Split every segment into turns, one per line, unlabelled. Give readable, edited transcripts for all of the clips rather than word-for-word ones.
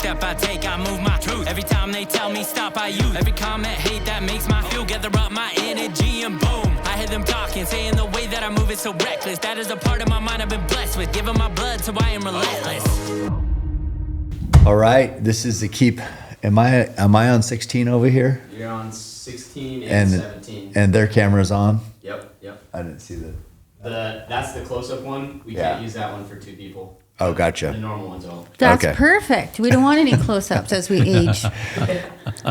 step I take, I move my truth. Every time they tell me stop, I use every comment, hate that makes my fuel. Gather up my energy and boom, I hear them talking, saying the way that I move is so reckless. That is a part of my mind I've been blessed with, giving my blood, so I am relentless.
All right, this is the keep. Am I on 16 over here?
You're on 16 and 17.
And their camera's on?
Yep.
I didn't see that.
That's the close-up one. We can't use that one for 2 people.
Oh, gotcha.
The normal one's all.
That's
Okay.
perfect. We don't want any close-ups as we age.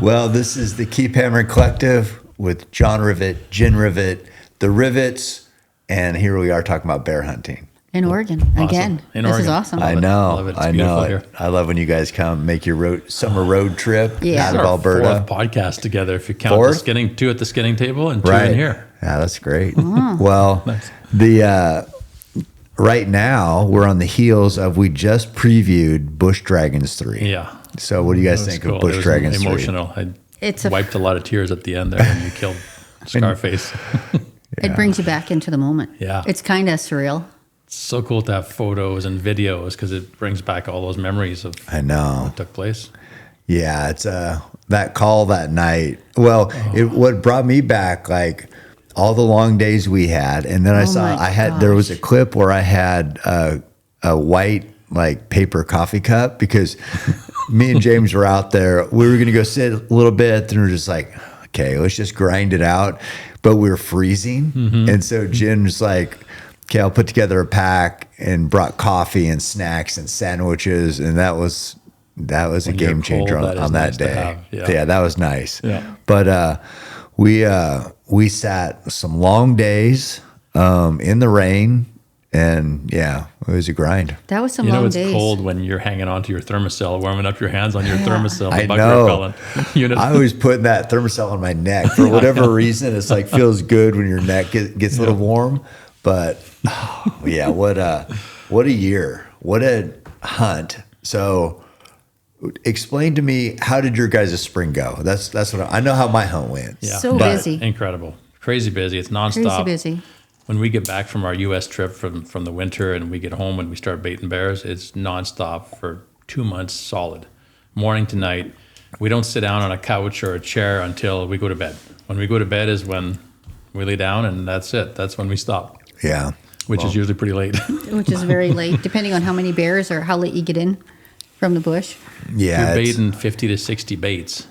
Well, this is the Keep Hammering Collective with John Rivet, Jenn Rivet, the Rivets, and here we are talking about bear hunting.
In Oregon, again.
In
This is
Oregon.
awesome.
I
Love it.
know.
Love it. It's
I
beautiful
know.
here.
I love when you guys come make your summer road trip
Yeah.
out
This
of
is our
Alberta.
fourth podcast together, if you count
Fourth?
the skinning, 2 at the skinning table and 2
Right.
in here.
Yeah, that's great. Well, the right now we're on the heels of we just previewed Bush Dragons 3.
Yeah.
So what do you guys
That was
think
cool.
of Bush
It was
Dragons 3?
emotional. I
It's a-
wiped a lot of tears at the end there when you killed Scarface.
It brings you back into the moment.
Yeah.
It's kind of surreal.
It's so cool to have photos and videos because it brings back all those memories of
I know.
what took place.
Yeah, it's that call that night. Well, what brought me back, like all the long days we had, and then there was a clip where I had a white like paper coffee cup because me and James were out there. We were gonna go sit a little bit, and we we're just like, okay, let's just grind it out. But we were freezing, and so Jen was like, okay, I'll put together a pack and brought coffee and snacks and sandwiches, and that was a
When you're
game changer
cold, that is
on that
nice to
day.
have.
Yeah, that was nice.
Yeah.
But we sat some long days in the rain, and yeah, it was a grind.
That was some
You know
long
it's
days.
cold when you're hanging onto your thermocell, warming up your hands on your thermocell.
I
the bug
know.
repellent unit.
I was putting that thermocell on my neck for whatever reason. It's like feels good when your neck gets a little warm. But yeah, what a year, what a hunt. So explain to me, how did your guys' spring go? That's what I know how my hunt went.
Yeah.
So
But
busy.
Incredible. Crazy busy. It's nonstop.
Crazy busy.
When we get back from our U.S. trip from the winter and we get home and we start baiting bears, it's nonstop for 2 months solid, morning to night. We don't sit down on a couch or a chair until we go to bed. When we go to bed is when we lay down, and that's it. That's when we stop,
Yeah.
which is usually pretty late.
Which is very late, depending on how many bears or how late you get in from the bush.
Yeah.
You're
it's-
baiting 50 to 60 baits.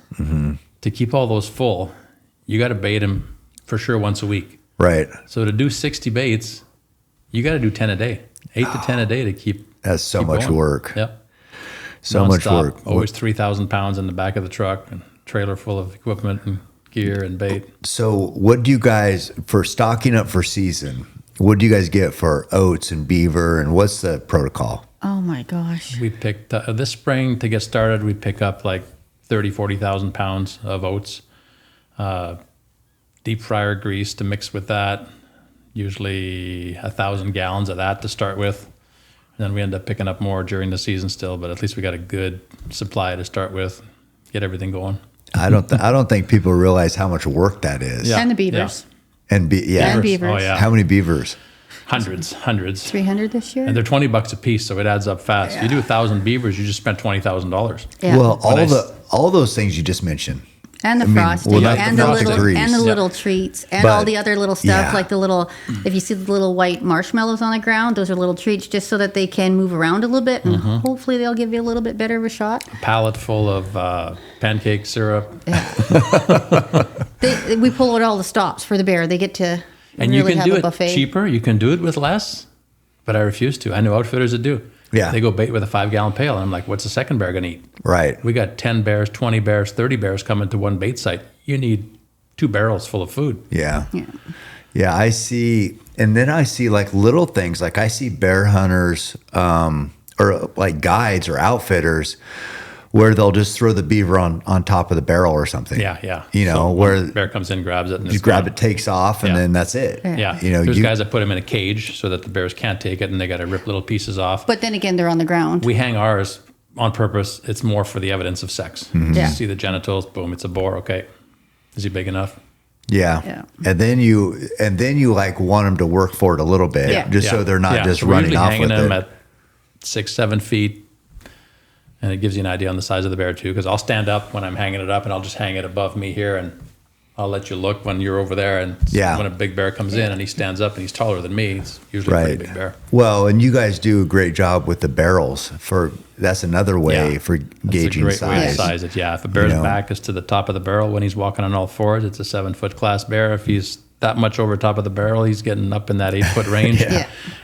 To keep all those full, you got to bait them for sure once a week.
Right.
So to do 60 baits, you got to do 10 a day, 8 to 10 a day to keep.
That's so
keep
much
going.
work.
Yep.
So much
Nonstop.
work.
Always 3,000 pounds in the back of the truck and trailer full of equipment and gear and bait.
So what do you guys, for stocking up for season, what do you guys get for oats and beaver, and what's the protocol?
Oh my gosh.
We picked this spring to get started. We pick up like 30, 40,000 pounds of oats, deep fryer grease to mix with that. Usually 1,000 gallons of that to start with. And then we end up picking up more during the season still, but at least we got a good supply to start with, get everything going.
I don't think people realize how much work that is.
Yeah.
And the beavers.
And
And beavers.
Oh yeah,
How many beavers?
hundreds.
300 this year?
And they're $20 a piece, so it adds up fast. You do 1,000 beavers, you just spent $20,000.
Yeah.
Well,
When
all those things you just mentioned.
And the
I mean,
frosting,
well, not
and
the
the
frosted
little,
grease.
and the
Yeah.
little treats, and
But-
all the other little stuff,
yeah.
like the little. If you see the little white marshmallows on the ground, those are little treats, just so that they can move around a little bit, and hopefully they'll give you a little bit better of a shot.
Pallet full of pancake syrup.
We pull out all the stops for the bear. They get to
And
really
you can
have
do
a
it
buffet.
cheaper. You can do it with less, but I refuse to. I know outfitters that do.
Yeah.
They go bait with a 5-gallon pail. And I'm like, what's the second bear going to eat?
Right.
We got 10 bears, 20 bears, 30 bears coming to one bait site. You need 2 barrels full of food.
Yeah.
Yeah.
Yeah, I see. And then I see like little things. Like I see bear hunters or like guides or outfitters where they'll just throw the beaver on top of the barrel or something.
Yeah, yeah.
You know,
So
where
one bear comes in, grabs it, and
you
it's
grab
gone.
it, takes off, and
Yeah.
then that's it.
Yeah.
You know,
There's guys that put them in a cage so that the bears can't take it, and they got to rip little pieces off.
But then again, they're on the ground.
We hang ours on purpose. It's more for the evidence of sex.
Yeah.
You see the genitals, boom, it's a boar. Okay. Is he big enough?
Yeah.
Yeah.
And then you like want them to work for it a little bit,
Yeah.
just so they're not just
So we're
running
usually
off
hanging
with
them
it.
at 6-7 feet. And it gives you an idea on the size of the bear too, because I'll stand up when I'm hanging it up and I'll just hang it above me here, and I'll let you look when you're over there. And when a big bear comes in and he stands up and he's taller than me, it's usually a pretty big bear.
Well, and you guys do a great job with the barrels. That's another way for gauging
That's a great way to
size.
size it. Yeah, if a bear's back is to the top of the barrel when he's walking on all fours, it's a 7-foot class bear. If he's that much over top of the barrel, he's getting up in that 8-foot range.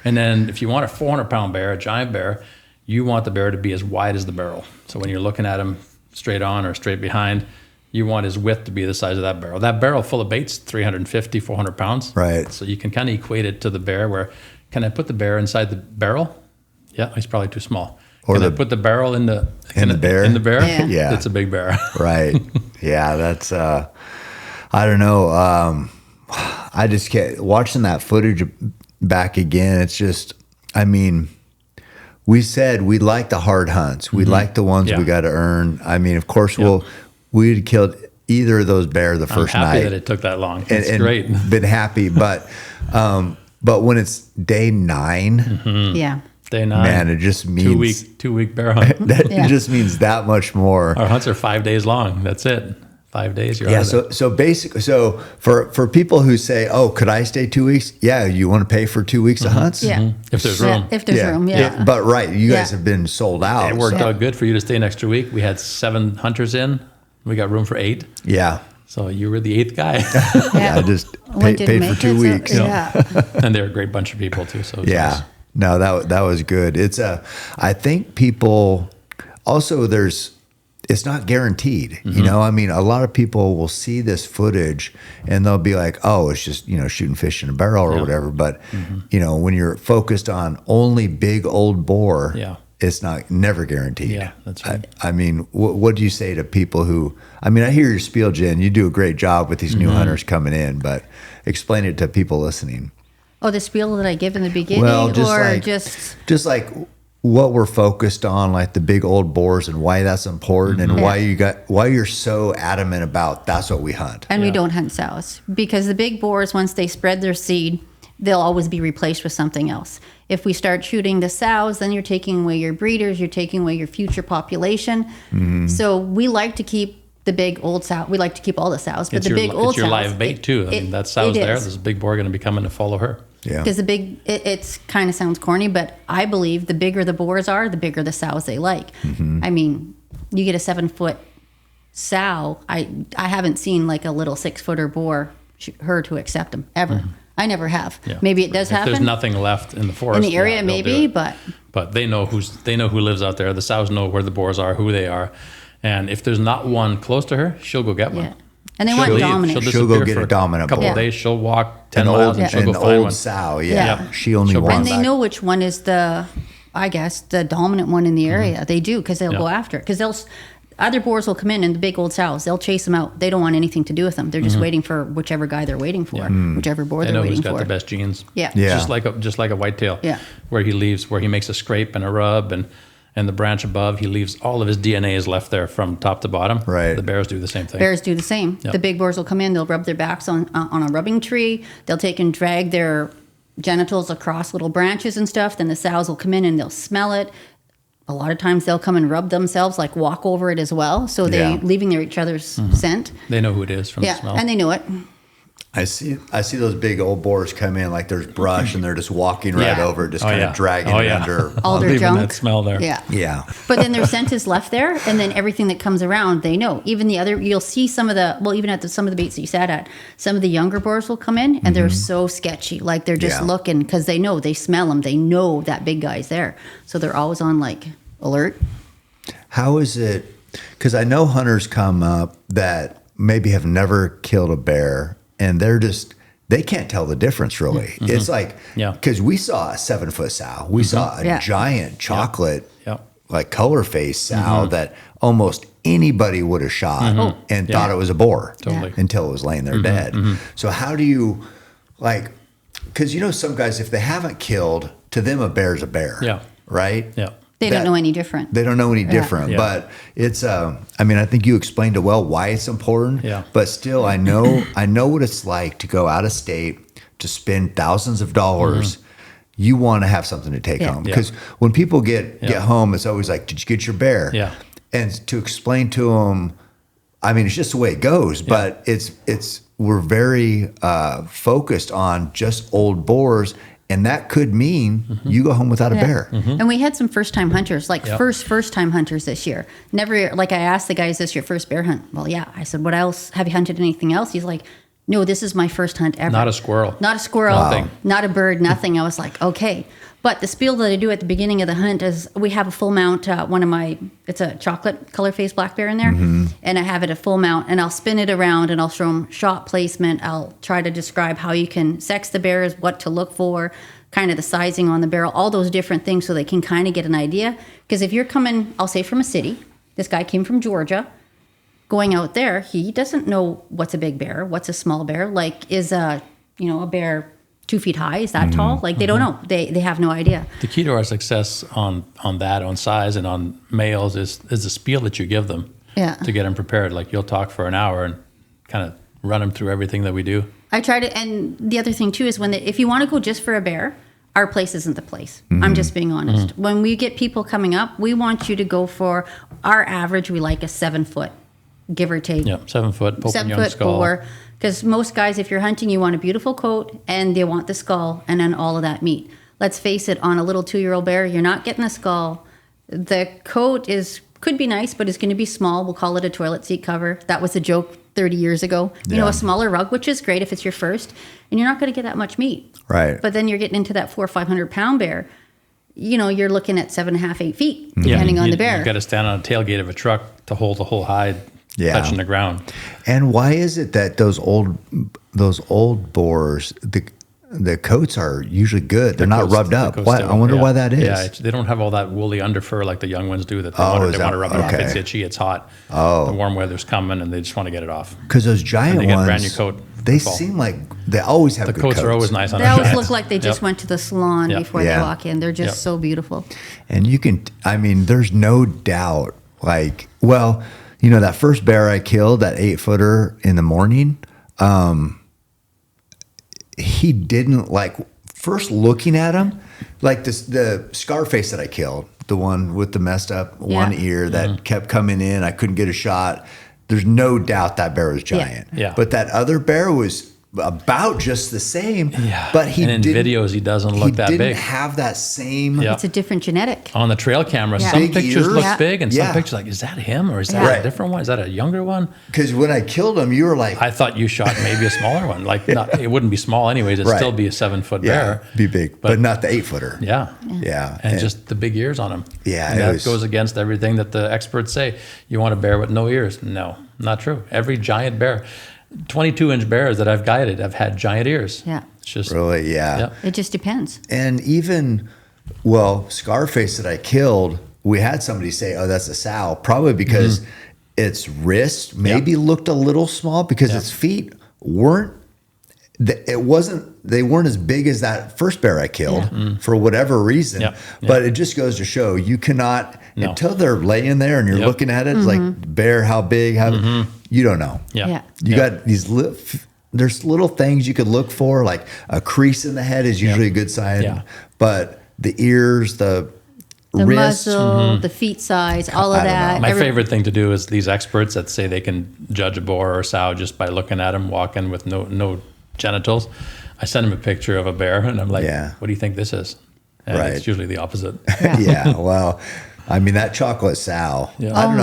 And then if you want a 400-pound bear, a giant bear, you want the bear to be as wide as the barrel. So when you're looking at him straight on or straight behind, you want his width to be the size of that barrel. That barrel full of bait's 350, 400 pounds.
Right.
So you can kind of equate it to the bear where, can I put the bear inside the barrel? Yeah, he's probably too small. Or can I put the barrel in the
bear?
In the bear?
Yeah.
It's a big bear.
Right. Yeah, that's, I don't know. I just can't, watching that footage back again, it's just, I mean, we said we like the hard hunts. We like the ones we got to earn. I mean, of course, we'd killed either of those bears the first night.
I'm happy that it took that long. It's great.
Been happy, but when it's day 9,
day 9,
man, it just means
2 week bear hunt.
It just means that much more.
Our hunts are 5 days long. That's it. 5 days. You're out of
so basically, for people who say, "Oh, could I stay 2 weeks?" Yeah, you want to pay for 2 weeks of hunts?
Yeah,
if there's room.
If there's room, yeah.
But you guys have been sold out.
It worked out good for you to stay an extra week. We had 7 hunters in. We got room for 8.
Yeah.
So you were the 8th guy.
I just paid for 2 weeks.
And they're a great bunch of people too. So nice.
No, that was good. It's I think people also it's not guaranteed. You know, I mean, a lot of people will see this footage and they'll be like, oh, it's just, shooting fish in a barrel or whatever. But, when you're focused on only big old boar, it's never guaranteed.
Yeah, that's right.
I mean, what do you say to people who, I mean, I hear your spiel, Jen. You do a great job with these new hunters coming in, but explain it to people listening.
Oh, the spiel that I give in the beginning,
just like what we're focused on, like the big old boars and why that's important and why you're so adamant about that's what we hunt.
And we don't hunt sows because the big boars, once they spread their seed, they'll always be replaced with something else. If we start shooting the sows, then you're taking away your breeders, you're taking away your future population. So we like to keep the big old sow. We like to keep all the sows, but
it's your live bait too. I mean, that sow's there. There's a big boar going to be coming to follow her.
Yeah.
Because it's kind of sounds corny, but I believe the bigger the boars are, the bigger the sows they like. I mean, you get a 7-foot sow. I haven't seen like a little 6-footer boar her to accept them ever. I never have. Yeah. Maybe it does happen.
There's nothing left in the forest
in the area, maybe, but
they know who lives out there. The sows know where the boars are, who they are, and if there's not one close to her, she'll go get one.
Yeah. And they want dominant.
She'll go get a dominant
couple
boar.
of days. She'll walk 10 miles and she'll go find
old
one.
sow. She only wants.
And they know which one is the dominant one in the area. They do because they'll go after it. Because other boars will come in and the big old sows, they'll chase them out. They don't want anything to do with them. They're just waiting for whichever guy they're waiting for, whichever boar they're waiting for.
They know who's got the best genes.
Yeah.
Just like a whitetail.
Yeah.
Where he makes a scrape and a rub and the branch above, he leaves all of his DNA is left there from top to bottom.
Right.
The bears do the same thing.
Bears do the same. Yep. The big boars will come in, they'll rub their backs on a rubbing tree. They'll take and drag their genitals across little branches and stuff. Then the sows will come in and they'll smell it. A lot of times they'll come and rub themselves, like walk over it as well. So they're leaving each other's scent.
They know who it is from the smell.
And they know it.
I see those big old boars come in like there's brush and they're just walking right over it, just kind of dragging it under
all their junk.
That smell there.
Yeah.
But then their scent is left there, and then everything that comes around, they know. Even the other, you'll see some of some of the baits that you sat at, some of the younger boars will come in, and they're so sketchy. Like they're just looking because they know, they smell them. They know that big guy's there. So they're always on like alert.
How is it? Because I know hunters come up that maybe have never killed a bear. And they can't tell the difference really. It's like, because we saw a 7-foot sow. We saw a giant chocolate, like color face sow that almost anybody would have shot and thought it was a boar until it was laying there dead. So how do you, like, because some guys, if they haven't killed, to them a bear's a bear, right?
Yeah. They don't know any different.
They don't know any different, but it's. I mean, I think you explained it well why it's important.
Yeah.
But still, I know what it's like to go out of state to spend thousands of dollars you want to have something to take home. Because when people get home, it's always like, did you get your bear?
Yeah.
And to explain to them, I mean, it's just the way it goes, but we're very focused on just old boars. And that could mean you go home without a bear.
And we had some first-time hunters, like first-time hunters this year. Never, like I asked the guys, this your first bear hunt? Well, yeah. I said, what else? Have you hunted anything else? He's like, no, this is my first hunt ever.
Not a squirrel.
Not a squirrel. Not a bird, nothing. I was like, okay. But the spiel that I do at the beginning of the hunt is we have a full mount, it's a chocolate color face black bear in there. And I have it a full mount and I'll spin it around and I'll show them shot placement. I'll try to describe how you can sex the bears, what to look for, kind of the sizing on the barrel, all those different things so they can kind of get an idea. Because if you're coming, I'll say from a city, this guy came from Georgia, going out there, he doesn't know what's a big bear, what's a small bear, like is a bear 2 feet high, is that tall? Like they don't know, they have no idea.
The key to our success on size and on males is the spiel that you give them to get them prepared. Like you'll talk for an hour and kind of run them through everything that we do.
I try to, and the other thing too is if you want to go just for a bear, our place isn't the place. I'm just being honest. When we get people coming up, we want you to go for our average. We like a 7 foot, give or take.
Yeah, 7 foot, poke and young
7 foot
skull.
boar. Because most guys, if you're hunting, you want a beautiful coat and they want the skull and then all of that meat. Let's face it, on a little 2-year-old bear, you're not getting the skull. The coat could be nice, but it's going to be small. We'll call it a toilet seat cover. That was a joke 30 years ago. You know, a smaller rug, which is great if it's your first, and you're not going to get that much meat.
Right.
But then you're getting into that 400 or 500 pound bear. You know, you're looking at 7.5, 8 feet, depending on the bear.
You've got to stand on a tailgate of a truck to hold the whole hide touching the ground.
And why is it that those old boars, the coats are usually good? They're not rubbed up. Why? I wonder why that is.
Yeah, they don't have all that woolly underfur like the young ones do. That they want to rub it off. It's itchy. It's hot. The warm weather's coming, and they just want to get it off.
Because those giant
and they get
ones,
a brand new coat.
They seem like they always have
the
good
coats. Are always nice on
They
our
always
guys.
look like they just went to the salon before they walk in. They're just so beautiful.
And you can, I mean, there's no doubt. Like, well, you know, that first bear I killed, that 8-footer in the morning, he didn't like. First looking at him, like the Scarface that I killed, the one with the messed up one ear that kept coming in, I couldn't get a shot. There's no doubt that bear was giant.
Yeah.
But that other bear was about just the same.
Yeah.
But he
and in
didn't,
videos, he doesn't look that
He
big.
didn't have that same.
Yeah.
It's a different genetic.
On the trail camera, some
Big
pictures
ears.
look big, and some pictures like, is that him or is that a different one? Is that a younger one?
Because when I killed him, you were like,
I thought you shot maybe a smaller one. Like it wouldn't be small anyways. It'd still be a 7-foot bear.
be big, but not the 8-footer.
Yeah.
Yeah.
And just the big ears on him.
Yeah,
And that goes against everything that the experts say. You want a bear with no ears? No, not true. Every giant bear, 22-inch bears that I've guided have had giant ears.
Yeah.
It's just
Really, yeah.
It just depends.
And even, well, Scarface that I killed, we had somebody say, oh, that's a sow, probably because its wrist maybe looked a little small because its feet weren't, they weren't as big as that first bear I killed for whatever reason. But it just goes to show you cannot, until they're laying there and you're looking at it, it's like, bear, how big, how, you don't know. You got these there's little things you could look for, like a crease in the head is usually a good sign, but the ears, the wrists,
muzzle, the feet size, all of that.
My favorite thing to do is these experts that say they can judge a boar or a sow just by looking at them walking with no genitals. I send them a picture of a bear and I'm like, what do you think this is? And it's usually the opposite.
Well, I mean, that chocolate sow, I don't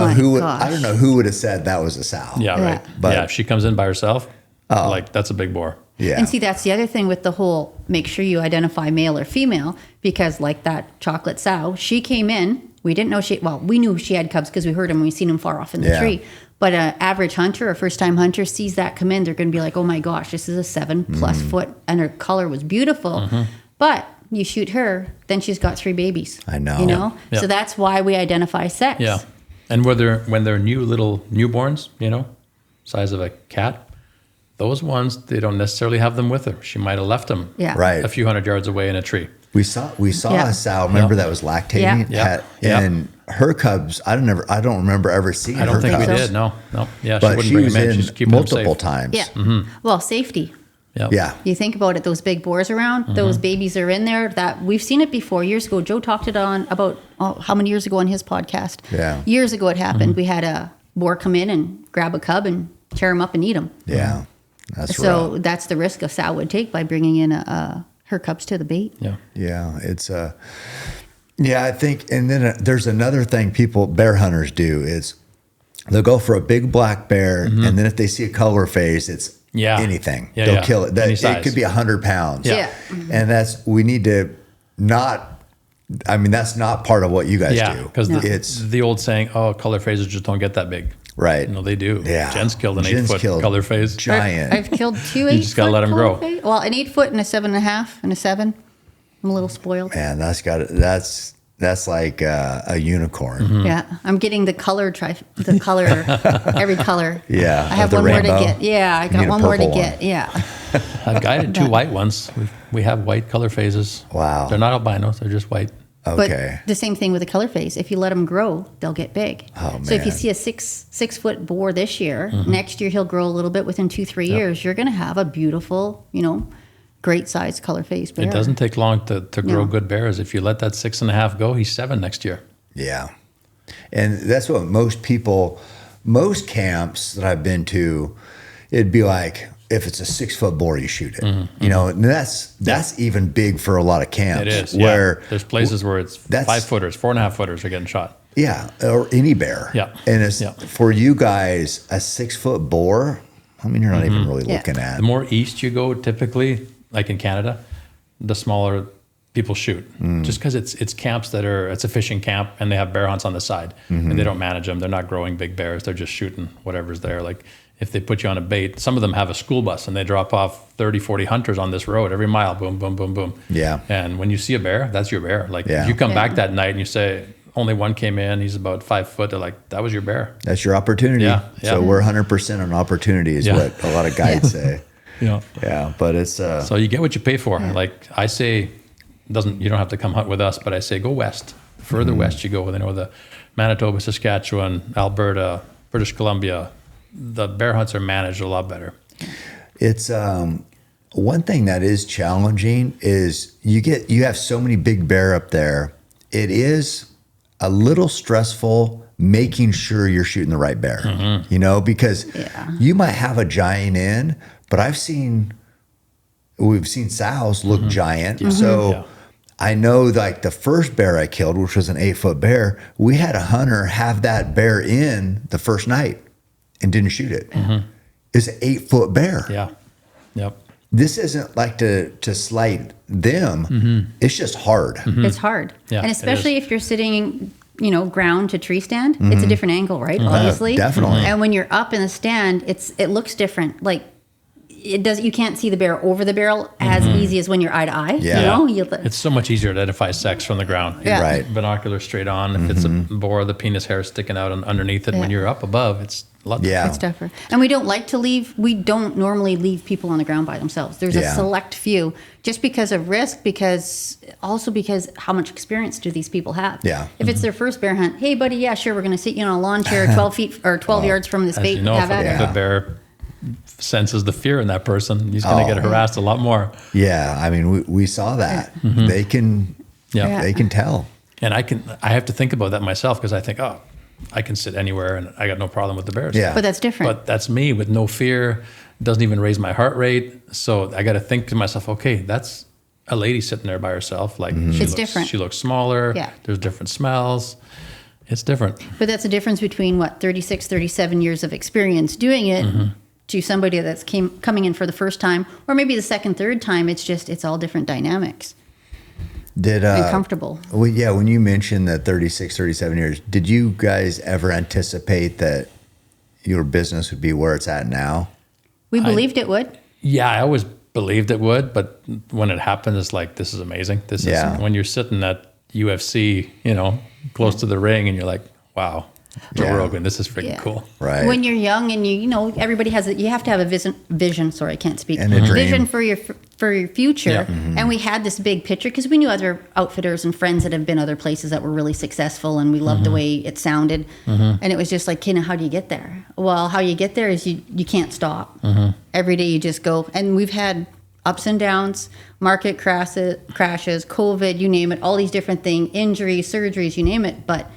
know who would have said that was a sow.
Right. But if she comes in by herself, like that's a big boar.
And see, that's the other thing with the whole, make sure you identify male or female, because like that chocolate sow, she came in, we didn't know we knew she had cubs because we heard them and we seen them far off in the tree. But an average hunter, a first-time hunter, sees that come in, they're going to be like, oh my gosh, this is a 7+ foot, and her color was beautiful. But you shoot her, then she's got 3 babies.
I know.
You know? So that's why we identify sex.
Yeah. And when they're new little newborns, you know, size of a cat, those ones, they don't necessarily have them with her. She might have left them a few hundred yards away in a tree.
We saw a sow, remember that was lactating? And her cubs, I don't remember ever seeing her cubs.
I don't think we did, no. Yeah,
But
she wouldn't bring
was
them in.
in
She's keeping them
multiple
safe.
times.
Yeah. Well, safety.
Yep.
Yeah.
You think about it, those big boars around, those babies are in there. That we've seen it before years ago. Joe talked it on about how many years ago on his podcast.
Yeah.
Years ago it happened. We had a boar come in and grab a cub and tear him up and eat him.
Yeah. That's
So
right.
that's the risk a sow would take by bringing in her cubs to the bait.
Yeah.
Yeah. It's yeah, I think, and then there's another thing bear hunters do is they'll go for a big black bear, and then if they see a color phase, it's anything.
Yeah,
They'll kill it.
Any
It
size.
could be 100 pounds.
Yeah.
And we need to not, I mean, that's not part of what you guys
Yeah,
do.
because
it's
the old saying, "Oh, color phases just don't get that big."
right.
No, they do.
Yeah.
Jen's killed an
Jen's
8-foot
killed
color phase.
giant.
I've killed two
You just gotta let 'em grow.
Well, an 8-foot and a 7.5 and a 7. I'm a little spoiled.
Man, that's like a unicorn.
Yeah, I'm getting the color every color.
Yeah,
I have
of the
one more to
rainbow.
get. Yeah, I
You
got
need a
one more to
purple
get.
one.
Yeah.
I've guided 2 white ones. We have white color phases.
Wow.
They're not albinos. They're just white.
Okay.
But the same thing with the color phase. If you let them grow, they'll get big.
Oh,
So if you
man.
see a 6 foot boar this year, next year he'll grow a little bit. Within 2-3 years, you're going to have a beautiful, great sized color phase bear.
It doesn't take long to grow
No.
good bears. If you let that 6.5 go, he's 7 next year.
Yeah. And that's what most camps that I've been to, it'd be like, if it's a 6-foot boar, you shoot it. And that's even big for a lot of camps.
It is.
Where
There's places where it's
that's-
5-footers, 4.5-footers are getting shot.
Yeah, or any bear.
Yeah.
And it's
Yeah.
for you guys, a 6-foot boar, I mean, you're not even really
Yeah.
looking at.
The more east you go, typically, like in Canada, the smaller people shoot. Just because it's camps it's a fishing camp and they have bear hunts on the side and they don't manage them. They're not growing big bears. They're just shooting whatever's there. Like if they put you on a bait, some of them have a school bus and they drop off 30, 40 hunters on this road every mile. Boom, boom, boom, boom.
Yeah.
And when you see a bear, that's your bear. Like
Yeah.
if you come
Yeah.
back that night and you say, only one came in, he's about 5 foot. They're like, that was your bear.
That's your opportunity.
Yeah, yeah.
So we're 100% on opportunity is
Yeah.
what a lot of guides say.
Yeah.
Yeah, but it's
So you get what you pay for. Like I say, you don't have to come hunt with us, but I say go west. The further west you go, the Manitoba, Saskatchewan, Alberta, British Columbia, the bear hunts are managed a lot better.
It's one thing that is challenging is you have so many big bear up there. It is a little stressful making sure you're shooting the right bear. Because you might have a giant in, but we've seen sows look giant. So
Yeah.
I know like the first bear I killed, which was an 8-foot bear, we had a hunter have that bear in the first night and didn't shoot it. It's an 8-foot bear.
Yeah. Yep.
This isn't like to slight them. It's just hard.
It's hard.
Yeah,
And
it
especially
is.
if you're sitting, ground to tree stand, it's a different angle, right? Obviously.
definitely.
And when you're up in the stand, it looks different. Like you can't see the bear over the barrel as easy as when you're eye to eye.
Yeah.
It's so much easier to identify sex from the ground.
Yeah.
Right.
Binocular straight on. If it's a boar, the penis hair is sticking out underneath it. When
Yeah.
you're up above, it's a lot
Yeah.
It's tougher. And we don't normally leave people on the ground by themselves. There's
Yeah.
a select few just because of risk, because how much experience do these people have?
Yeah.
If it's their first bear hunt, hey buddy, yeah, sure, we're going to sit you on a lawn chair 12 feet or 12 yards from this
As
bait
you know,
have
if
at it.
the bear senses the fear in that person, he's going to get harassed a lot more.
Yeah, I mean, we saw that. They can,
Yeah.
they can tell.
And I have to think about that myself because I think, I can sit anywhere and I got no problem with the bears.
Yeah.
But that's different.
But that's me with no fear. Doesn't even raise my heart rate. So I got to think to myself, okay, that's a lady sitting there by herself. Like
It's different.
She looks smaller.
Yeah.
There's different smells. It's different.
But that's the difference between 36, 37 years of experience doing it to somebody that's coming in for the first time, or maybe the second, third time. It's all different dynamics.
Did
And comfortable.
Well, yeah, when you mentioned that 36, 37 years, did you guys ever anticipate that your business would be where it's at now?
We believed it would.
Yeah, I always believed it would, but when it happened, it's like, this is amazing. This
Yeah.
is when you're sitting at UFC, close to the ring and you're like, wow, Joe
Yeah.
Rogan, this is freaking
Yeah.
cool.
Right.
When you're young and everybody has you have to have a vision. Sorry, I can't speak.
And a dream.
Vision for your future.
Yeah.
And we had this big picture because we knew other outfitters and friends that have been other places that were really successful, and we loved the way it sounded. And it was just like, how do you get there? Well, how you get there is you can't stop. every day you just go, and we've had ups and downs, market crashes, COVID, you name it, all these different things, injuries, surgeries, you name it, but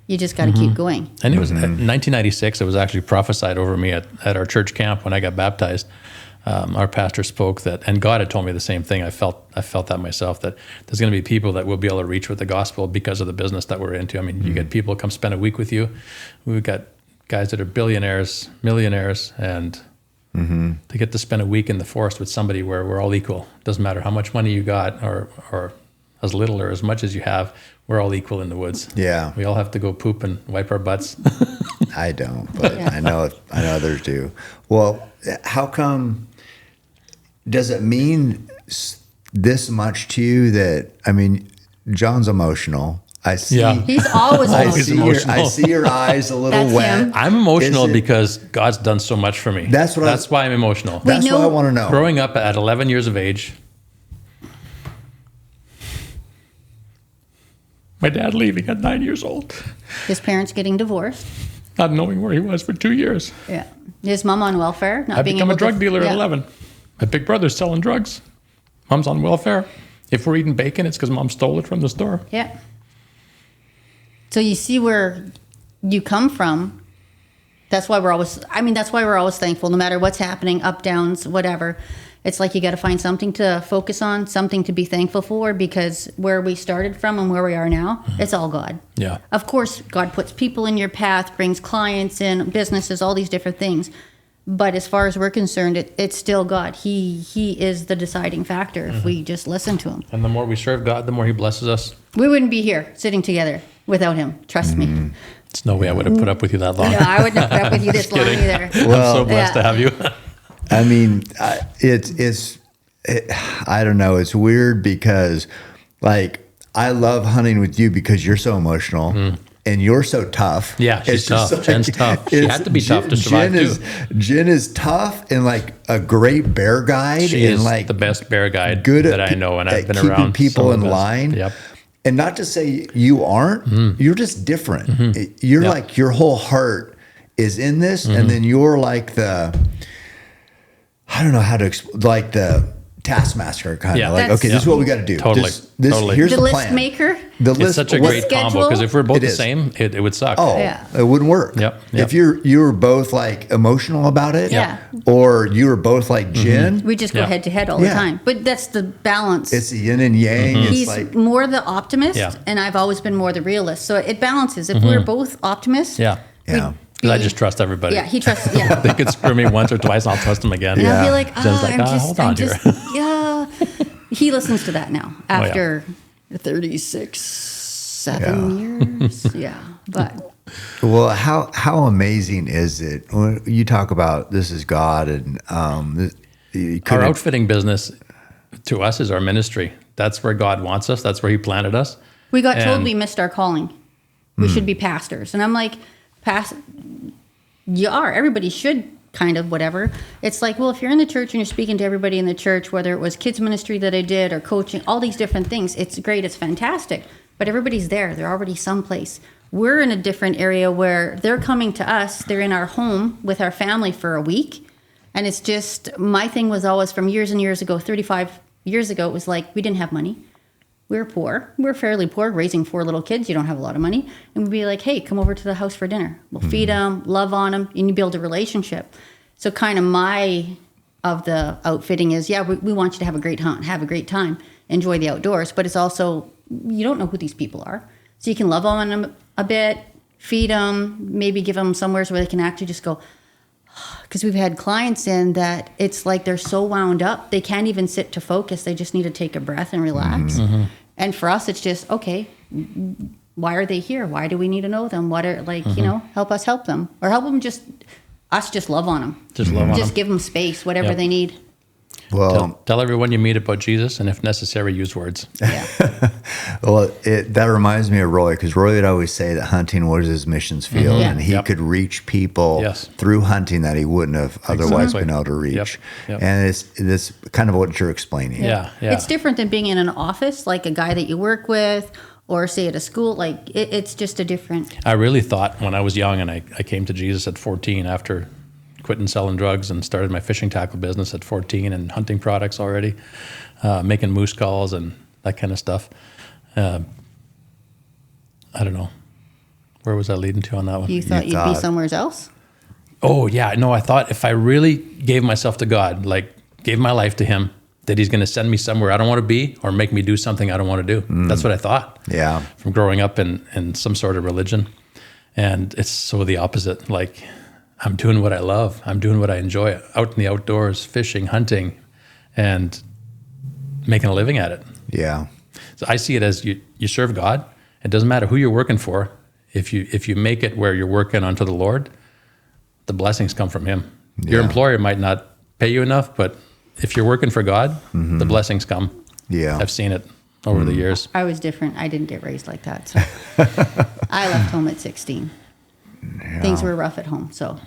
you just got to keep going.
And it was in 1996, it was actually prophesied over me at our church camp when I got baptized. Our pastor spoke that, and God had told me the same thing. I felt that myself, that there's going to be people that we'll be able to reach with the gospel because of the business that we're into. I mean, you get people come spend a week with you. We've got guys that are billionaires, millionaires, and they get to spend a week in the forest with somebody where we're all equal. Doesn't matter how much money you got or as little or as much as you have, we're all equal in the woods.
Yeah.
We all have to go poop and wipe our butts.
I don't, but I know others do. Well, how come? Does it mean this much to you that, I mean, John's emotional. I see.
Yeah.
He's always emotional.
I see your eyes a little
That's
wet.
him.
I'm emotional
Is it-
because God's done so much for me.
That's
why I'm emotional.
That's
know-
what I want to know.
Growing up at 11 years of age, my dad leaving at 9 years old,
His parents getting divorced.
not knowing where he was for 2 years.
Yeah. His mom on welfare. Not
I
being
become a
able to-
drug dealer
yeah.
at 11. My big brother's selling drugs. Mom's on welfare. If we're eating bacon, it's because mom stole it from the store.
Yeah. So you see where you come from. That's why we're always thankful, no matter what's happening, up, downs, whatever. It's like you got to find something to focus on, something to be thankful for, because where we started from and where we are now, it's all God.
Yeah.
Of course, God puts people in your path, brings clients in, businesses, all these different things. But as far as we're concerned, it's still God. He is the deciding factor if we just listen to him.
And the more we serve God, the more he blesses us.
We wouldn't be here sitting together without him. Trust me.
There's no way I would have put up with you that long.
No, I wouldn't have put up with you this long
kidding.
either.
I'm so blessed to
Yeah.
have you.
I mean, I don't know. It's weird because, like, I love hunting with you because you're so emotional and you're so tough.
Yeah, she's
It's just
tough. Jen's tough. She had to be tough to survive,
Jen is tough and like a great bear guide.
She
and
is
like
the best bear guide
good
that
at
I know, and
at
I've been
keeping
around
people
some
in
of the best.
line.
Yep.
And not to say you aren't, you're just different. You're
Yep.
like, your whole heart is in this, and then you're like I don't know how to like the taskmaster kind of.
Yeah.
Like,
That's-
okay, this is what we got to do.
Totally.
This
Totally.
Here's
The
the
list
plan.
maker.
The
It's
list.
such a
what-
great combo because if we're both
It
the
is.
same, it would suck.
Oh,
Yeah.
it wouldn't work.
Yep.
If you were both like emotional about it,
Yeah.
or you were both like Jen,
We just go
Yeah.
head to head all the
Yeah.
time. But that's the balance.
it's the yin and yang. It's
He's
like,
more the optimist,
Yeah.
and I've always been more the realist. So it balances. If we're both optimists,
Yeah.
yeah.
Because I just trust everybody.
yeah, he trusts. Yeah.
They could screw me once or twice, and I'll trust them again.
And I'll be like,
Jen's like,
I'm
hold on here.
yeah. He listens to that now
yeah.
after 7 years. Yeah, but
Well, how amazing is it when you talk about this is God and you
Our
couldn't-
outfitting business to us is our ministry. That's where God wants us. That's where he planted us.
we got told
And-
we missed our calling. We should be pastors, and I'm like, you are. Everybody should kind of whatever. It's like, well, if you're in the church and you're speaking to everybody in the church, whether it was kids ministry that I did or coaching, all these different things, it's great, it's fantastic. But everybody's there. They're already someplace. We're in a different area where they're coming to us. They're in our home with our family for a week. And it's just, my thing was always from years and years ago, 35 years ago, it was like, we didn't have money. We were poor. We were fairly poor, raising 4 little kids. You don't have a lot of money. And we'd be like, hey, come over to the house for dinner. We'll feed them, love on them, and you build a relationship. So kind of of the outfitting is, yeah, we want you to have a great hunt, have a great time, enjoy the outdoors. But it's also, you don't know who these people are. So you can love on them a bit, feed them, maybe give them somewhere where they can actually just go, because we've had clients in that it's like they're so wound up, they can't even sit to focus. They just need to take a breath and relax. And for us, it's just, okay, why are they here? Why do we need to know them? What are, like, help us help them. Or help them just love on them.
Just love on
Just
them.
give them space, whatever
Yep.
they need.
well,
Tell everyone you meet about Jesus, and if necessary, use words.
Yeah.
well, that reminds me of Roy because Roy would always say that hunting was his missions field,
Yeah.
and he
Yep.
could reach people
Yes.
through hunting that he wouldn't have otherwise
Exactly.
been able to reach.
Yep.
And it's kind of what you're explaining.
Yeah.
It's different than being in an office, like a guy that you work with, or say at a school. Like it's just a different.
I really thought when I was young and I came to Jesus at 14 after quitting selling drugs and started my fishing tackle business at 14 and hunting products already, making moose calls and that kind of stuff. I don't know. Where was I leading to on that one?
You thought you'd be somewhere else?
Oh, yeah. No, I thought if I really gave myself to God, like gave my life to him, that he's going to send me somewhere I don't want to be or make me do something I don't want to do. That's what I thought.
Yeah.
From growing up in some sort of religion. And it's so the opposite. Like, I'm doing what I love. I'm doing what I enjoy. Out in the outdoors, fishing, hunting, and making a living at it.
Yeah.
So I see it as you serve God. It doesn't matter who you're working for. If you make it where you're working unto the Lord, the blessings come from him. Your employer might not pay you enough, but if you're working for God, the blessings come.
Yeah.
I've seen it over the years.
I was different. I didn't get raised like that. So I left home at 16. Yeah. Things were rough at home. So,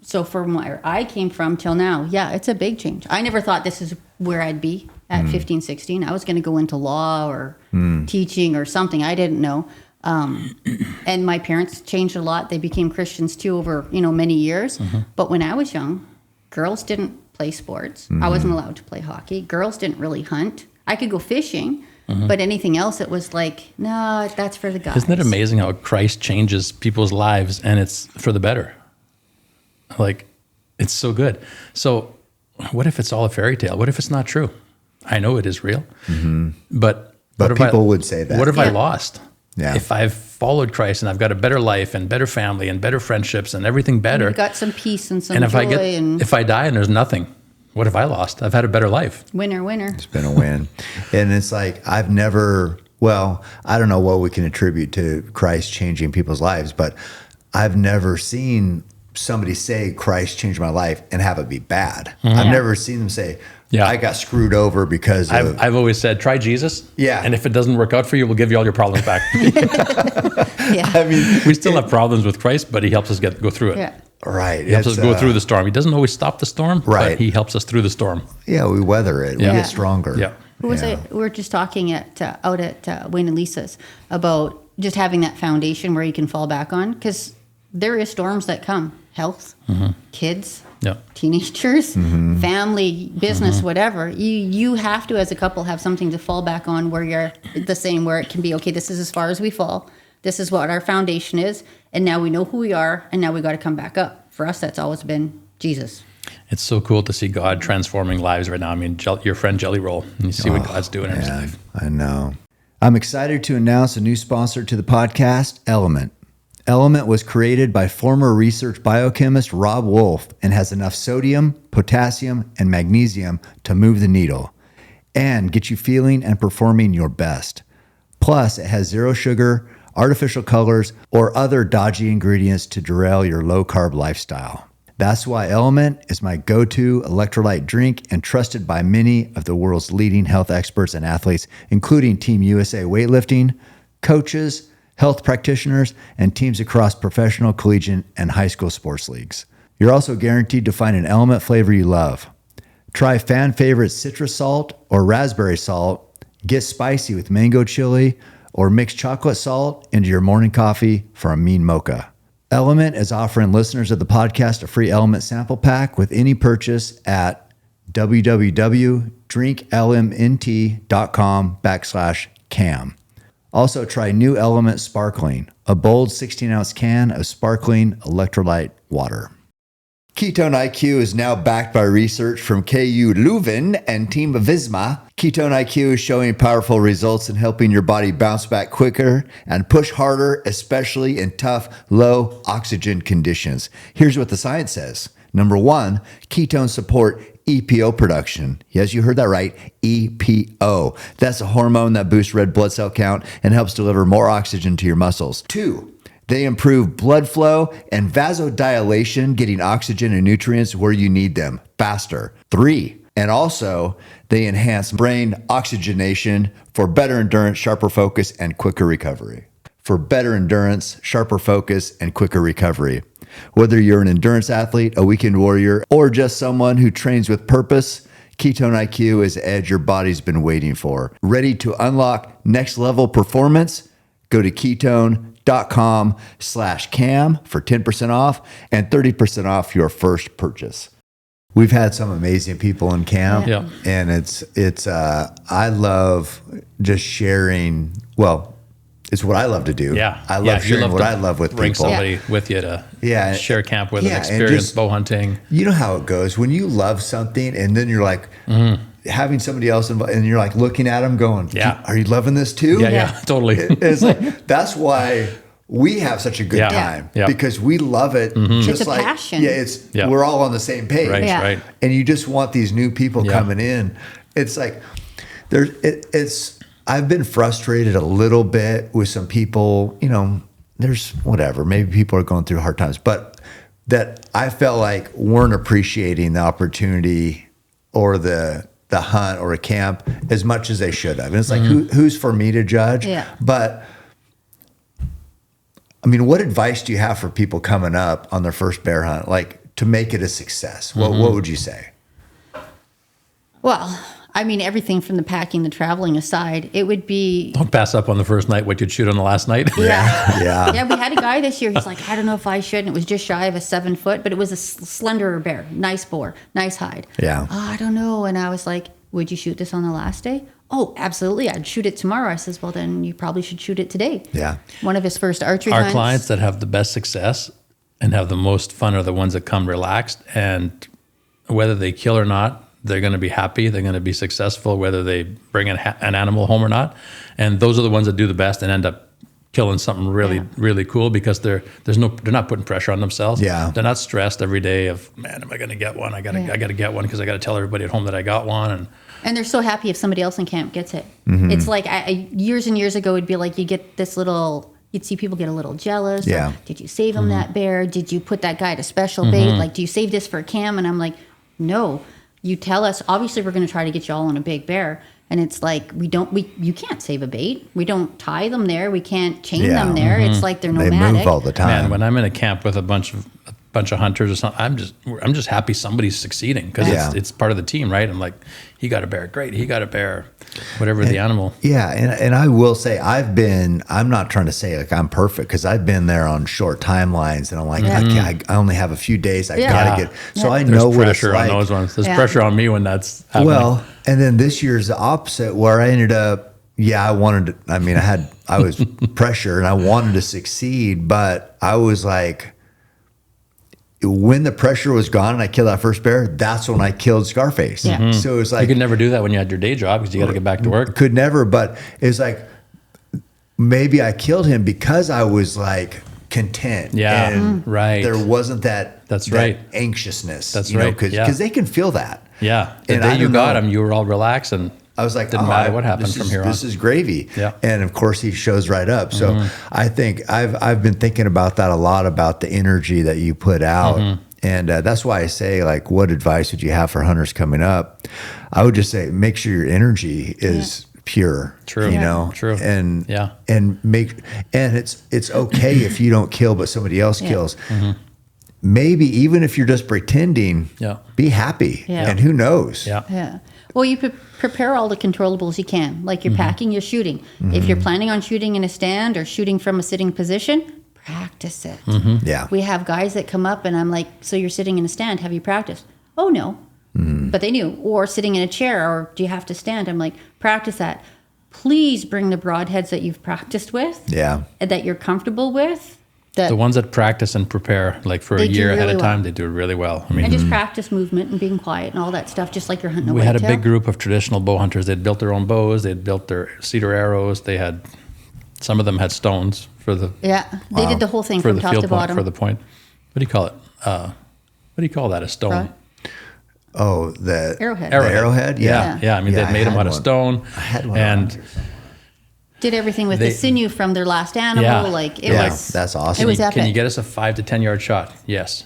so from where I came from till now, yeah, it's a big change. I never thought this is where I'd be at 15, 16. I was going to go into law or teaching or something. I didn't know. And my parents changed a lot. They became Christians too over, many years. But when I was young, girls didn't play sports. I wasn't allowed to play hockey. Girls didn't really hunt. I could go fishing, but anything else, it was like, no, that's for the guys.
Isn't it amazing how Christ changes people's lives and it's for the better? Like, it's so good. So what if it's all a fairy tale? What if it's not true? I know it is real, but
people would say that.
What have I lost?
Yeah.
If I've followed Christ and I've got a better life and better family and better friendships and everything better.
And you've got some peace and some
and if
joy.
If I die and there's nothing, what have I lost? I've had a better life.
Winner.
It's been a win. And it's like, I don't know what we can attribute to Christ changing people's lives, but I've never seen somebody say Christ changed my life and have it be bad. I've never seen them say, I got screwed over because of...
I've always said, try Jesus.
Yeah.
And if it doesn't work out for you, we'll give you all your problems back.
Yeah.
I mean,
we still have problems with Christ, but he helps us go through it.
Yeah.
Right.
He helps us go through the storm. He doesn't always stop the storm,
right,
but he helps us through the storm.
Yeah, we weather it. We get stronger.
Yeah.
We were just talking out at Wayne and Lisa's about just having that foundation where you can fall back on, because there is storms that come. Health, kids, teenagers, family, business, whatever. You have to, as a couple, have something to fall back on where you're the same, where it can be, okay, this is as far as we fall. This is what our foundation is. And now we know who we are. And now we got to come back up. For us, that's always been Jesus.
It's so cool to see God transforming lives right now. I mean, your friend Jelly Roll, and you see what God's doing in his life.
I know. I'm excited to announce a new sponsor to the podcast, LMNT. LMNT was created by former research biochemist Rob Wolf and has enough sodium, potassium, and magnesium to move the needle and get you feeling and performing your best. Plus, it has zero sugar, artificial colors, or other dodgy ingredients to derail your low-carb lifestyle. That's why LMNT is my go-to electrolyte drink and trusted by many of the world's leading health experts and athletes, including Team USA weightlifting, coaches, health practitioners, and teams across professional, collegiate, and high school sports leagues. You're also guaranteed to find an LMNT flavor you love. Try fan favorite citrus salt or raspberry salt, get spicy with mango chili, or mix chocolate salt into your morning coffee for a mean mocha. LMNT is offering listeners of the podcast a free LMNT sample pack with any purchase at www.drinklmnt.com/cam. Also, try new LMNT Sparkling, a bold 16-ounce can of sparkling electrolyte water. Ketone IQ is now backed by research from KU Leuven and Team Visma. Ketone IQ is showing powerful results in helping your body bounce back quicker and push harder, especially in tough, low oxygen conditions. Here's what the science says. Number one, ketones support EPO production. Yes, you heard that right. EPO. That's a hormone that boosts red blood cell count and helps deliver more oxygen to your muscles. Two, they improve blood flow and vasodilation, getting oxygen and nutrients where you need them faster. Three, and also they enhance brain oxygenation for better endurance, sharper focus, and quicker recovery. For better endurance, sharper focus, and quicker recovery. Whether you're an endurance athlete, a weekend warrior, or just someone who trains with purpose, Ketone IQ is the edge your body's been waiting for. Ready to unlock next level performance? Go to ketone.com rivets.com/cam for 10% off and 30% off your first purchase. We've had some amazing people in camp,
Yeah.
and it's I love just sharing. Well, it's what I love to do.
Yeah.
I love
Yeah, you
sharing what
to
I love with
bring
people.
somebody with you to share camp with
Yeah,
and
and
experience
just-
bow hunting.
You know how it goes when you love something, and then you're like having somebody else involved, and you're like looking at them, going,
Yeah.
are you loving this too?"
Yeah, totally.
It's like that's why we have such a good
Yeah.
time
Yeah.
because we love it. Just
It's a
like
passion.
yeah, it's
Yeah.
we're all on the same page,
Right,
Yeah.
right.
and you just want these new people
Yeah.
coming in. It's like it's I've been frustrated a little bit with some people, you know, there's whatever, maybe people are going through hard times, but that I felt like weren't appreciating the opportunity or the hunt or a camp as much as they should have. And it's like, who's for me to judge?
Yeah.
But I mean, what advice do you have for people coming up on their first bear hunt, like to make it a success? What would you say?
Well, I mean, everything from the packing, the traveling aside, it would be.
Don't pass up on the first night what you'd shoot on the last night.
Yeah.
Yeah.
Yeah, we had a guy this year. He's like, I don't know if I should. And it was just shy of a 7 foot, but it was a slenderer bear. Nice boar, nice hide.
Yeah.
Oh, I don't know. And I was like, would you shoot this on the last day? Oh, absolutely. I'd shoot it tomorrow. I says, well, then you probably should shoot it today.
Yeah.
One of his first archery
Our
hunts.
clients that have the best success and have the most fun are the ones that come relaxed, and whether they kill or not, they're going to be happy. They're going to be successful, whether they bring an animal home or not. And those are the ones that do the best and end up killing something really, really cool because they're not putting pressure on themselves.
Yeah.
They're not stressed every day of, man, am I going to get one? I got to get one because I got to tell everybody at home that I got one.
And they're so happy if somebody else in camp gets it.
Mm-hmm.
It's like years and years ago, it'd be like you get this little, you'd see people get a little jealous.
Yeah.
Did you save him that bear? Did you put that guy to special bait? Like, do you save this for a cam? And I'm like, no. You tell us, obviously we're going to try to get you all on a big bear. And it's like, you can't save a bait. We don't tie them there. We can't chain
Yeah.
them there. It's like they're
They
nomadic.
move all the time.
Man, when I'm in a camp with a bunch of hunters or something, I'm just happy somebody's succeeding because
Yeah.
it's part of the team, right? I'm like, he got a bear, great. He got a bear, whatever the animal.
Yeah, and I will say I'm not trying to say like I'm perfect because I've been there on short timelines and I'm like, I only have a few days. I
Yeah.
gotta get. So I
There's
know what it's
pressure
like.
on those ones. There's
Yeah.
pressure on me when that's happening.
Well, and then this year's the opposite where I ended up. Yeah, I wanted to. I mean, I was pressure and I wanted to succeed, but I was like. When the pressure was gone and I killed that first bear, that's when I killed Scarface.
Yeah.
So it was
you
like
could never do that when you had your day job because you got to get back to work.
could never, but it's like maybe I killed him because I was like content.
Yeah,
and
right.
There wasn't that
That's
that
right.
anxiousness.
That's
you know,
right,
because
yeah.
they can feel that.
Yeah, the
And I
day you
don't
got
know.
him, you were all relaxed and
I was like,
didn't matter what happened from here on.
This is gravy.
Yeah.
And of course he shows right up. So I think I've been thinking about that a lot, about the energy that you put out. And that's why I say, like, what advice would you have for hunters coming up? I would just say, make sure your energy is pure.
True.
You know?
True.
And
Yeah.
and it's okay if you don't kill, but somebody else kills. Maybe even if you're just pretending,
Yeah.
be happy.
Yeah.
And who knows?
Yeah.
Yeah. Well, you prepare all the controllables you can. Like you're packing, you're shooting. If you're planning on shooting in a stand or shooting from a sitting position, practice it.
Yeah.
We have guys that come up and I'm like, so you're sitting in a stand, have you practiced? Oh, no. But they knew. Or sitting in a chair, or do you have to stand? I'm like, practice that. Please bring the broadheads that you've practiced with,
Yeah.
and that you're comfortable with. That
The ones that practice and prepare like for a
They do
year ahead
really
of time,
well.
they do it really well. I mean,
and just practice movement and being quiet and all that stuff, just like you're hunting a
we had a
whitetail.
big group of traditional bow hunters. They'd built their own bows. They'd built their cedar arrows. They had, some of them had stones for the
Yeah, they did the whole thing
for
from
the
top
field
to
point,
bottom.
for the point. What do you call it? What do you call that? A stone?
Right.
Oh, the
Arrowhead.
The arrowhead?
Yeah, yeah. I mean,
Yeah,
they made them
had
out of
one.
stone.
I had one
and
around here somewhere.
Did everything with
They-
the sinew from their last animal.
Yeah.
Like it
Yeah.
was.
That's awesome.
It was epic.
Can you get us a 5 to 10 yard shot? Yes.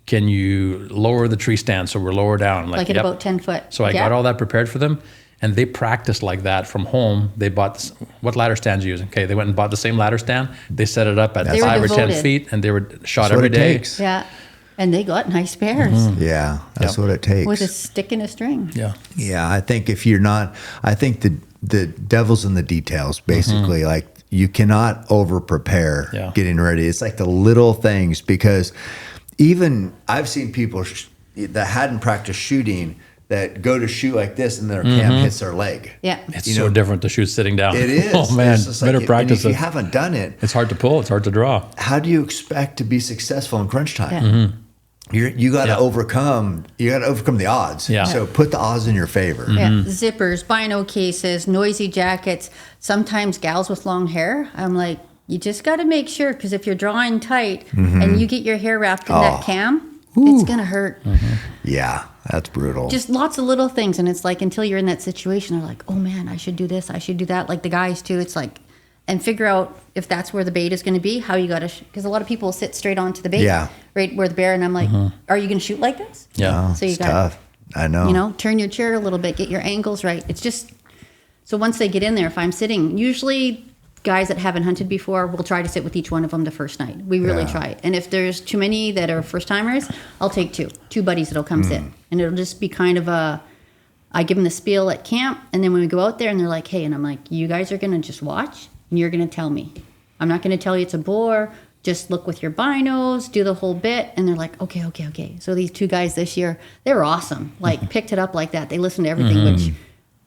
Can you lower the tree stand so we're lower down?
like at
yep.
about 10 foot.
So I
Yeah.
got all that prepared for them, and they practiced like that from home. They bought what ladder stands you using? Okay, they went and bought the same ladder stand. They set it up at
They were
5 or 10
devoted.
feet, and they were shot
That's what
every
it
day.
takes.
Yeah, and they got nice bears
Yeah, that's
Yep.
what it takes.
with a stick and a string.
Yeah,
Yeah, I think if you're not, I think the devil's in the details. Basically, like you cannot over prepare
Yeah.
getting ready. It's like the little things, because even I've seen people that hadn't practiced shooting that go to shoot like this and their cam hits their leg.
Yeah.
It's
You
so
know,
different to shoot sitting down.
It is.
Oh man,
It's just like,
better
and
practice
if you
it.
haven't done it,
It's hard to pull. It's hard to draw.
how do you expect to be successful in crunch time?
Yeah.
You got to
Yeah.
overcome. You got to overcome the odds.
Yeah.
So put the odds in your favor.
Yeah, zippers, bino cases, noisy jackets. Sometimes gals with long hair, I'm like, you just got to make sure, because if you're drawing tight and you get your hair wrapped in that cam, it's gonna hurt.
Yeah, that's brutal.
Just lots of little things, and it's like until you're in that situation, they're like, oh man, I should do this, I should do that. Like the guys too, it's like, and figure out if that's where the bait is going to be, how you got to, because a lot of people sit straight onto the bait,
Yeah.
right where the bear, and I'm like, are you going to shoot like this?
Yeah.
So you
it's
got
tough. I know.
you know, turn your chair a little bit, get your angles right. It's just, so once they get in there, if I'm sitting, usually guys that haven't hunted before will try to sit with each one of them the first night. We really
Yeah.
try. And if there's too many that are first timers, I'll take two buddies that'll come sit. And it'll just be kind of I give them the spiel at camp. And then when we go out there and they're like, hey, and I'm like, you guys are going to just watch and you're going to tell me. I'm not going to tell you it's a boar. Just look with your binos, do the whole bit. And they're like, okay. So these two guys this year, they were awesome. Like picked it up like that. They listened to everything, which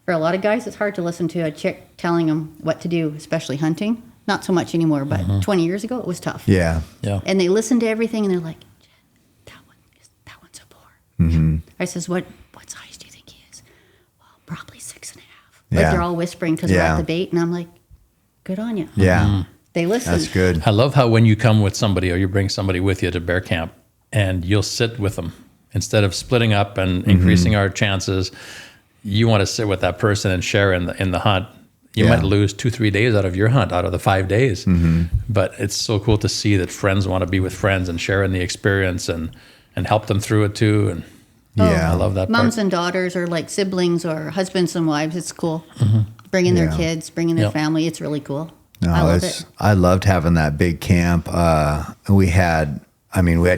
for a lot of guys, it's hard to listen to a chick telling them what to do, especially hunting. Not so much anymore, but 20 years ago, it was tough.
Yeah.
Yeah.
And they listen to everything, and they're like, Jen, that one's a boar. I says, what size do you think he is? Well, probably 6.5. Like
Yeah.
they're all whispering because we're
Yeah.
at the bait, and I'm like, good on you.
Yeah.
They listen.
That's good.
I love how when you come with somebody or you bring somebody with you to bear camp and you'll sit with them instead of splitting up and increasing our chances. You want to sit with that person and share in the hunt. You
Yeah.
might lose 2-3 days out of your hunt out of the 5 days, but it's so cool to see that friends want to be with friends and share in the experience and help them through it too. And
Yeah.
I love that
Moms
part.
and daughters, or like siblings, or husbands and wives. It's cool. Bringing their
Yeah.
kids, bringing their
Yep.
family. It's really cool.
No,
I love it.
I loved having that big camp. We had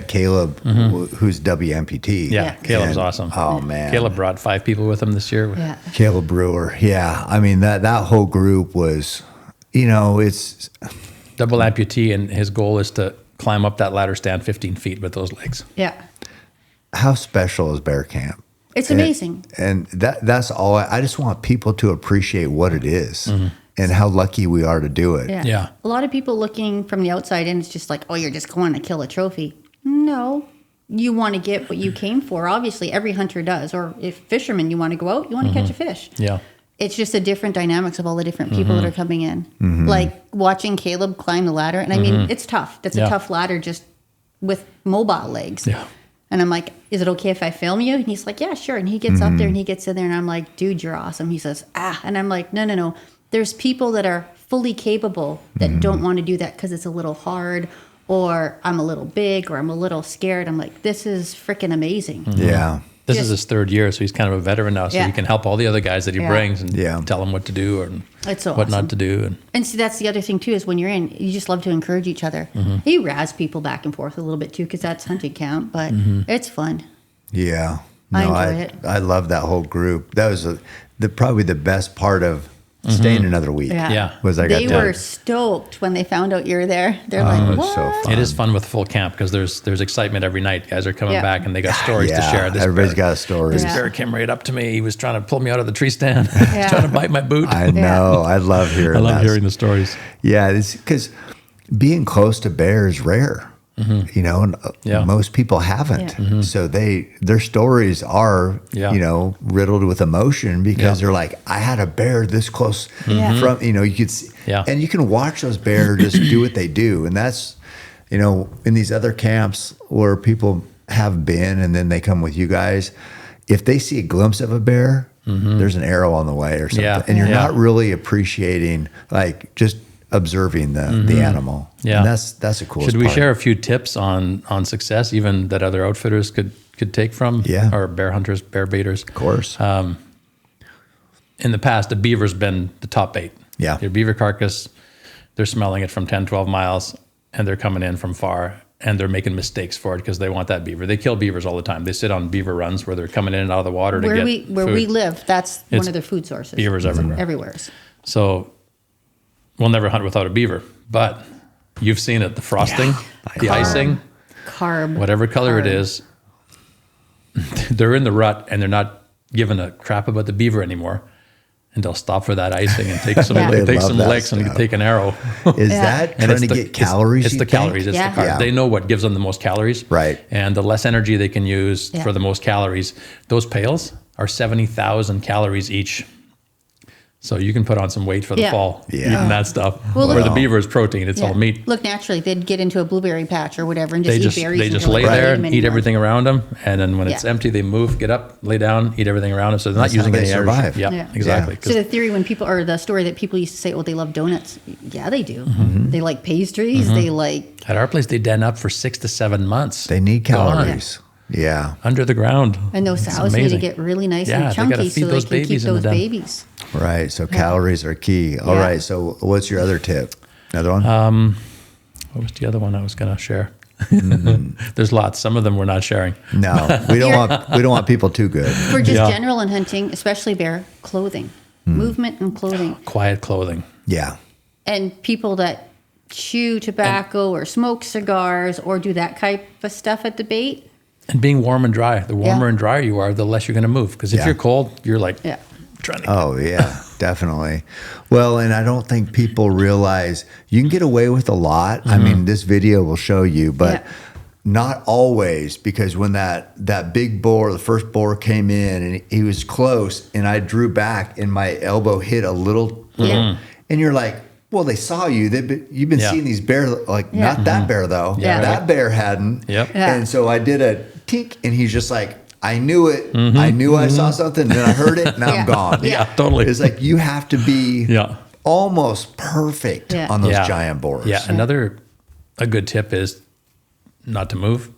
Caleb, who's WMPT.
Yeah,
Yeah.
Caleb's
And-
awesome.
Oh man,
Caleb brought 5 people with him this year.
Yeah.
Caleb Brewer. Yeah, I mean that whole group was, it's
Double amputee, and his goal is to climb up that ladder stand 15 feet with those legs.
Yeah.
how special is bear camp?
It's amazing.
And that's all. I just want people to appreciate what it is and how lucky we are to do it.
Yeah.
A lot of people looking from the outside in, it's just like, oh, you're just going to kill a trophy. No. You want to get what you came for. Obviously, every hunter does. Or if fishermen, you want to go out, you want to catch a fish.
Yeah.
It's just the different dynamics of all the different people that are coming in. Like watching Caleb climb the ladder. And I mean, it's tough. That's
Yeah.
a tough ladder just with mobile legs.
Yeah.
And I'm like, is it okay if I film you? And he's like, yeah, sure. And he gets up there and he gets in there and I'm like, dude, you're awesome. He says, And I'm like, no. There's people that are fully capable that don't want to do that because it's a little hard, or I'm a little big, or I'm a little scared. I'm like, this is freaking amazing.
Yeah.
This
Just-
is his 3rd year, so he's kind of a veteran now. So
Yeah.
he can help all the other guys that he
Yeah.
brings and
Yeah.
tell them what to do and
It's so
what
awesome.
not to do. And
And see, that's the other thing too, is when you're in, you just love to encourage each other. You razz people back and forth a little bit too, because that's hunting camp, but it's fun.
Yeah.
I enjoy it.
I love that whole group. That was probably the best part of staying another week.
Yeah.
Was I got
They
to-
were stoked when they found out you're there. They're
it
like,
was
what?
so fun.
it is fun with full camp because there's excitement every night. Guys are coming
Yeah.
back and they got stories to
Yeah,
share. This
everybody's
bear-
got a story.
This
Yeah.
bear came right up to me. He was trying to pull me out of the tree stand,
Yeah.
trying to bite my boot.
I know. I love hearing
I love
that.
hearing the stories.
Yeah, it's because being close to bear is rare. And
Yeah.
most people haven't.
Yeah.
So their stories are,
Yeah.
riddled with emotion because
Yeah.
they're like, I had a bear this close
Yeah.
from, you could see,
Yeah.
and you can watch those bears just do what they do. And that's, in these other camps where people have been and then they come with you guys, if they see a glimpse of a bear, there's an arrow on the way or something.
Yeah.
And you're
Yeah.
not really appreciating, like, just observing the animal.
Yeah.
And that's a cool.
Should we share a few tips on success, even that other outfitters could take from?
Yeah.
Or bear hunters, bear baiters.
Of course.
In the past, the beaver's been the top bait.
Yeah.
Your beaver carcass, they're smelling it from 10, 12 miles, and they're coming in from far, and they're making mistakes for it because they want that beaver. They kill beavers all the time. They sit on beaver runs where they're coming in and out of the water to
Where
get
we
food.
live, that's
It's
one of their food sources.
beavers everywhere.
Everywhere.
So we'll never hunt without a beaver, but you've seen it, the frosting, the icing,
Carb.
whatever color it is, they're in the rut and they're not giving a crap about the beaver anymore. And they'll stop for that icing and take some,
Yeah.
They
take
love
some
that
licks and
stuff.
take an arrow.
Is
Yeah.
that
And
trying to get calories?
It's
you
the
think?
calories. It's
Yeah.
the carbs.
Yeah.
They know what gives them the most calories.
Right.
And the less energy they can use
Yeah.
for the most calories. Those pails are 70,000 calories each. So you can put on some weight for the
Yeah.
fall
Yeah.
eating that stuff.
Well,
Where the
look-
beaver is protein. It's
Yeah.
all meat.
Look, naturally, they'd get into a blueberry patch or whatever and just
They
eat
just
berries.
they just
until
lay
they
there
can't
and
them
eat
anymore.
everything around them, and then when it's
Yeah.
empty, they move, get up, lay down, eat everything around them. So they're not
That's how
using
they
any energy.
survive.
Yeah,
Yeah.
exactly.
So the theory when people, or the story that people used to say, oh, they love donuts. Yeah, they do. They like pastries. They like,
At our place, they den up for 6 to 7 months.
They need
Gone.
calories. Yeah.
Under the ground.
and those
It's
sows need to
amazing.
get really nice
Yeah,
and
they
chunky
gotta feed
so they
those
can keep
babies in the
those
den.
babies.
Right. So calories are key. All
Yeah.
right. So what's your other tip? Another one?
What was the other one I was going to share?
Mm-hmm.
There's lots. Some of them we're not sharing.
No, we don't want people too good.
For just
Yeah.
general and hunting, especially bear, clothing, movement and clothing.
Quiet clothing.
Yeah.
And people that chew tobacco or smoke cigars or do that type of stuff at the bait.
And being warm and dry. The warmer
Yeah.
and drier you are, the less you're going to move. Because if
Yeah.
you're cold, you're like
Yeah.
trying to.
Oh, yeah, definitely. Well, and I don't think people realize you can get away with a lot. I mean, this video will show you, but
Yeah.
not always, because when that big boar, the first boar came in and he was close and I drew back and my elbow hit a little,
Yeah.
and you're like, well, they saw you. You've been
Yeah.
seeing these bears, like
Yeah.
not that bear though.
Yeah,
That
right.
bear hadn't.
Yep.
Yeah.
And so I did a tink, and he's just like, I knew it. I knew I saw something. Then I heard it. Now
Yeah.
I'm gone.
Yeah, totally.
It's like you have to be
Yeah.
almost perfect
Yeah.
on those
Yeah.
giant boars.
Yeah. A good tip is not to move.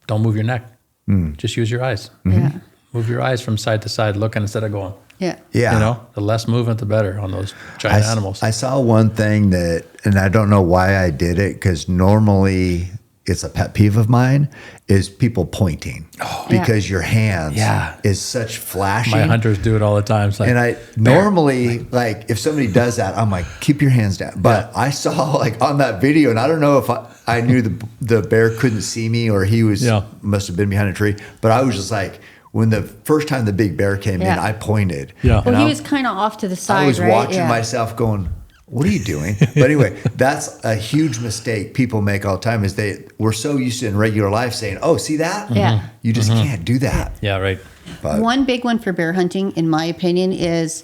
Don't move your neck. Just use your eyes.
Yeah.
Move your eyes from side to side, looking instead of going.
Yeah.
Yeah.
You know, the less movement, the better on those giant animals.
I saw one thing that, and I don't know why I did it, because normally it's a pet peeve of mine, is people pointing. Because your hands
Yeah.
is such flashing.
My hunters do it all the time. It's like,
And I normally, like, if somebody does that, I'm like, keep your hands down. But I saw, like, on that video, and I don't know if I knew the bear couldn't see me or he was
Yeah.
must have been behind a tree. But I was just like, when the first time the big bear came in,
Yeah.
I pointed.
Yeah.
And
Well, he
I'm-
was kind of off to the side,
I was
right?
watching
Yeah.
myself going, what are you doing? But anyway, that's a huge mistake people make all the time, is we're so used to in regular life saying, oh, see that?
Yeah.
You just can't do that.
yeah, right.
But
One big one for bear hunting, in my opinion, is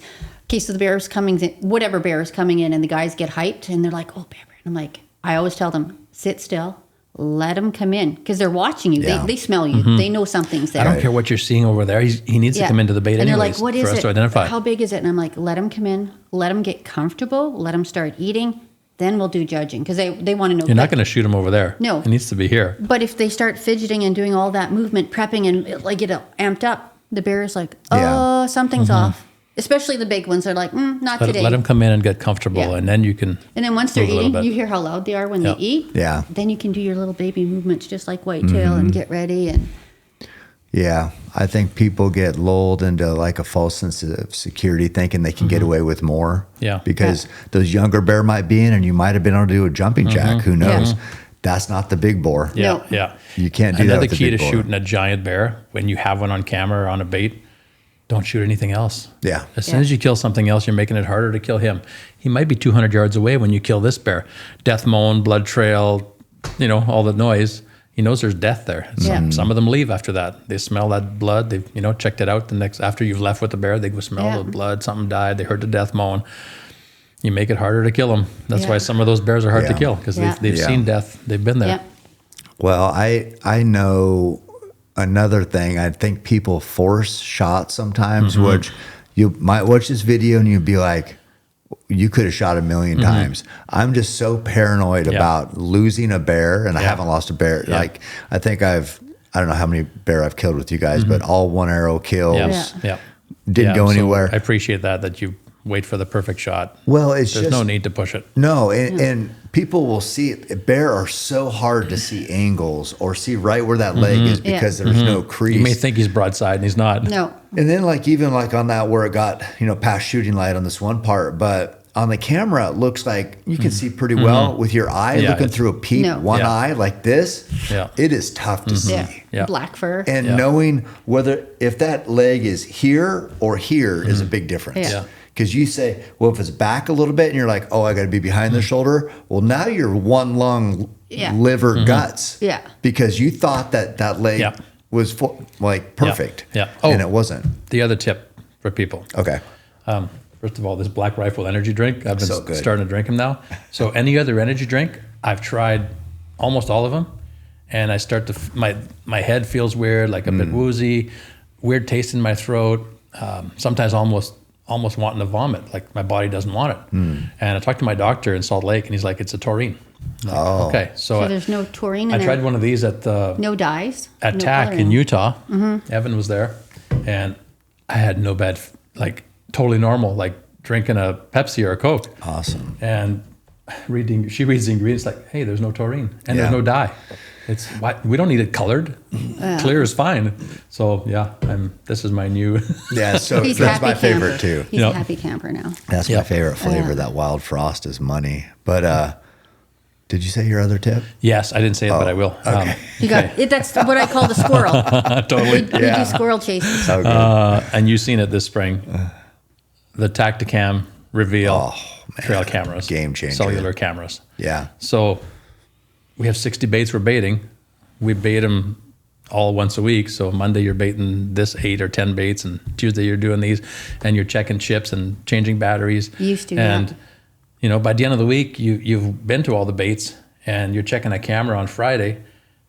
okay. So the bear is coming in, whatever bear is coming in, and the guys get hyped, and they're like, "Oh, bear!" And I'm like, I always tell them, sit still, let them come in, because they're watching you.
Yeah.
They smell you. They know something's there.
I don't care what you're seeing over there. He needs to come into the bait
and
anyways
they're like, "What is
for us
it?
to identify.
How big is it?" And I'm like, "Let them come in. Let them get comfortable. Let them start eating. Then we'll do judging, because they want to know."
You're not going to shoot him over there.
No.
It needs to be here.
But if they start fidgeting and doing all that movement, prepping, and like get amped up, the bear is like, "Oh,
Yeah.
something's off." Especially the big ones are like, "Not today."
Let him come in and get comfortable,
Yeah.
and then you can.
And then once they're
move a little
eating,
bit.
you hear how loud they are when
Yeah.
they eat.
Yeah.
Then you can do your little baby movements just like whitetail and get ready. And
yeah, I think people get lulled into like a false sense of security, thinking they can get away with more.
Yeah.
Because those younger bear might be in, and you might have been able to do a jumping jack. Who knows? That's not the big boar.
Yeah,
No.
yeah.
You can't do that
Another
with the
key
big
to
boar.
shooting a giant bear, when you have one on camera or on a bait, don't shoot anything else.
Yeah.
As soon as you kill something else, you're making it harder to kill him. He might be 200 yards away when you kill this bear. Death moan, blood trail, all the noise. He knows there's death there.
Yeah.
Some of them leave after that. They smell that blood. They've, checked it out after you've left with the bear, they go smell
Yeah.
the blood. Something died. They heard the death moan. You make it harder to kill them. That's
Yeah.
why some of those bears are hard to
Yeah.
kill, because
Yeah.
they've
Yeah.
seen death. They've been there.
yeah,
Well, I know another thing. I think people force shots sometimes, which you might watch this video and you'd be like, you could have shot a million times. I'm just so paranoid
Yeah.
about losing a bear, and I
Yeah.
haven't lost a bear.
Yeah.
Like, I think I don't know how many bear I've killed with you guys, but all one arrow kills.
Yeah.
Yeah.
Yeah.
Didn't go
so
anywhere.
I appreciate that you wait for the perfect shot.
Well, it's
There's
just
no need to push it.
No, and people will see it. Bear are so hard to see angles or see right where that leg is, because there's no crease.
You may think he's broadside and he's not.
no,
And then even on that where it got, past shooting light on this one part, but on the camera, it looks like you can see pretty well with your eye
Yeah,
looking
it's-
through a peep,
No.
one
Yeah.
eye like this.
Yeah.
It is tough to see.
Yeah.
Yeah.
Black fur.
And
Yeah.
knowing whether if that leg is here or here is a big difference.
Yeah.
Because you say, well, if it's back a little bit and you're like, oh, I got to be behind the shoulder. Well, now you're one lung,
Yeah.
liver, guts.
Yeah.
Because you thought that leg
Yeah.
was like perfect.
Yeah. Oh.
And it wasn't.
The other tip for people.
Okay.
First of all, this Black Rifle energy drink, I've been
So good.
starting to drink them now. So any other energy drink, I've tried almost all of them, and I start to my head feels weird, like a bit woozy, weird taste in my throat. Sometimes almost wanting to vomit, like my body doesn't want it. And I talked to my doctor in Salt Lake, and he's like, "It's a taurine." I'm like, okay,
So there's no taurine in
I
there.
tried one of these at the
No dyes.
at
no
TAC
coloring.
in Utah. Evan was there, and I had no bad, like totally normal, like drinking a Pepsi or a Coke.
Awesome.
And she reads the ingredients like, hey, there's no taurine and
Yeah.
there's no dye. It's we don't need it colored. Clear is fine. So yeah, this is my new.
Yeah. So
He's
that's
happy
my favorite
camper.
too.
He's
Yep.
a happy camper now.
That's my
Yep.
favorite flavor. That wild frost is money. But did you say your other tip?
Yes, I didn't say it, but I will.
okay.
You got it. That's what I call the squirrel.
Totally.
We do squirrel chases.
So good.
And you've seen it this spring. The Tactacam Reveal trail cameras,
Game changer.
cellular cameras.
Yeah.
So we have 60 baits we're baiting. We bait them all once a week. So Monday you're baiting this 8 or 10 baits, and Tuesday you're doing these, and you're checking chips and changing batteries.
Used to,
and
yeah.
you know, by the end of the week, you've been to all the baits, and you're checking a camera on Friday,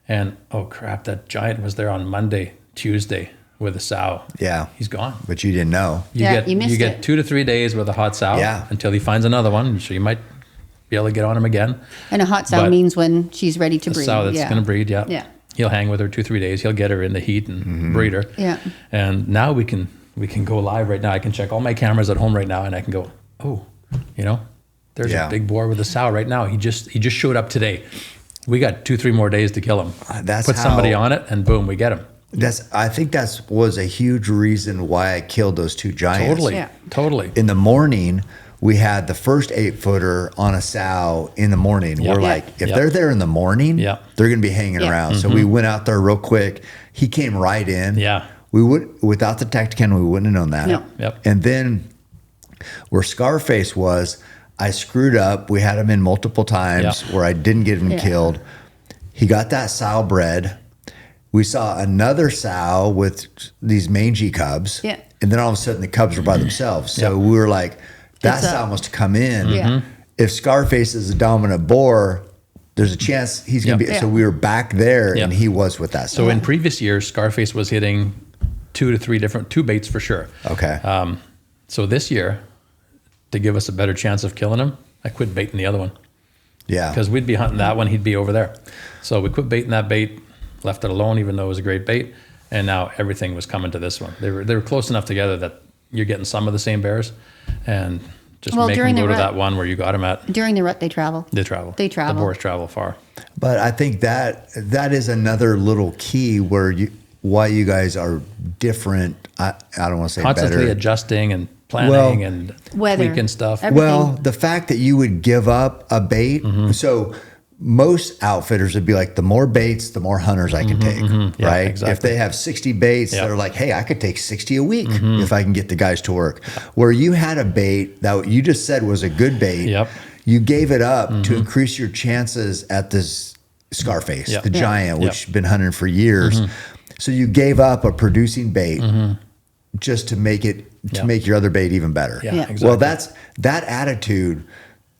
and oh crap, that giant was there on Monday, Tuesday with a sow.
Yeah.
He's gone.
But you didn't know.
You missed
get
it.
2 to 3 days with a hot sow
Yeah.
until he finds another one. So you might be able to get on him again.
And a hot sow
But
means when she's ready to
A
breed.
sow that's
yeah.
going to breed, yeah.
Yeah.
He'll hang with her 2-3 days. He'll get her in the heat and breed her.
Yeah.
And now we can go live right now. I can check all my cameras at home right now, and I can go, oh, you know, there's
Yeah.
a big boar with a sow right now. He just showed up today. We got 2-3 more days to kill him.
That's
Put somebody
how-
on it, and boom, we get him.
I think was a huge reason why I killed those two giants.
Totally,
Yeah.
totally.
In the morning, we had the first 8-footer on a sow in the morning.
Yep.
We're
Yeah.
like, if
Yep.
they're there in the morning,
Yep.
they're going to be hanging
Yeah.
around. So we went out there real quick. He came right in.
Yeah.
We would without the Tactacam, we wouldn't have known that.
No.
Yep.
And then where Scarface was, I screwed up. We had him in multiple times
Yep.
where I didn't get him
Yeah.
killed. He got that sow bred. We saw another sow with these mangy cubs.
Yeah.
And then all of a sudden the cubs were by themselves. So we were like, that
It's
sow must have come in.
Yeah. Mhm.
If Scarface is a dominant boar, there's a chance he's going to
Yep.
be. So
Yeah.
we were back there
Yep.
and he was with that sow.
So in previous years, Scarface was hitting 2 to 3 different 2 baits for sure.
Okay.
So this year, to give us a better chance of killing him, I quit baiting the other one.
yeah.
Because we'd be hunting that one, he'd be over there. So we quit baiting that bait, left it alone, even though it was a great bait. And now everything was coming to this one. They were close enough together that you're getting some of the same bears, and just
Well,
make them
during
go
the
to
rut-
that one where you got them at.
During the rut, they travel.
They travel.
They travel.
The boars travel far.
But I think that is another little key why you guys are different. I don't want to say
Constantly
better.
adjusting and planning
Well,
and
Weather.
tweaking stuff.
Everything.
Well, the fact that you would give up a bait, so most outfitters would be like, the more baits, the more hunters I can take,
Yeah,
right?
exactly.
If they have 60 baits,
Yeah.
they're like, hey, I could take 60 a week if I can get the guys to work. Where you had a bait that you just said was a good bait,
Yep.
you gave it up to increase your chances at this Scarface,
Yep.
the
Yeah.
giant, which
Yep.
has been hunting for years. So you gave up a producing bait just to make it
Yeah.
make your other bait even better.
Yeah,
Yeah.
exactly.
Well, that attitude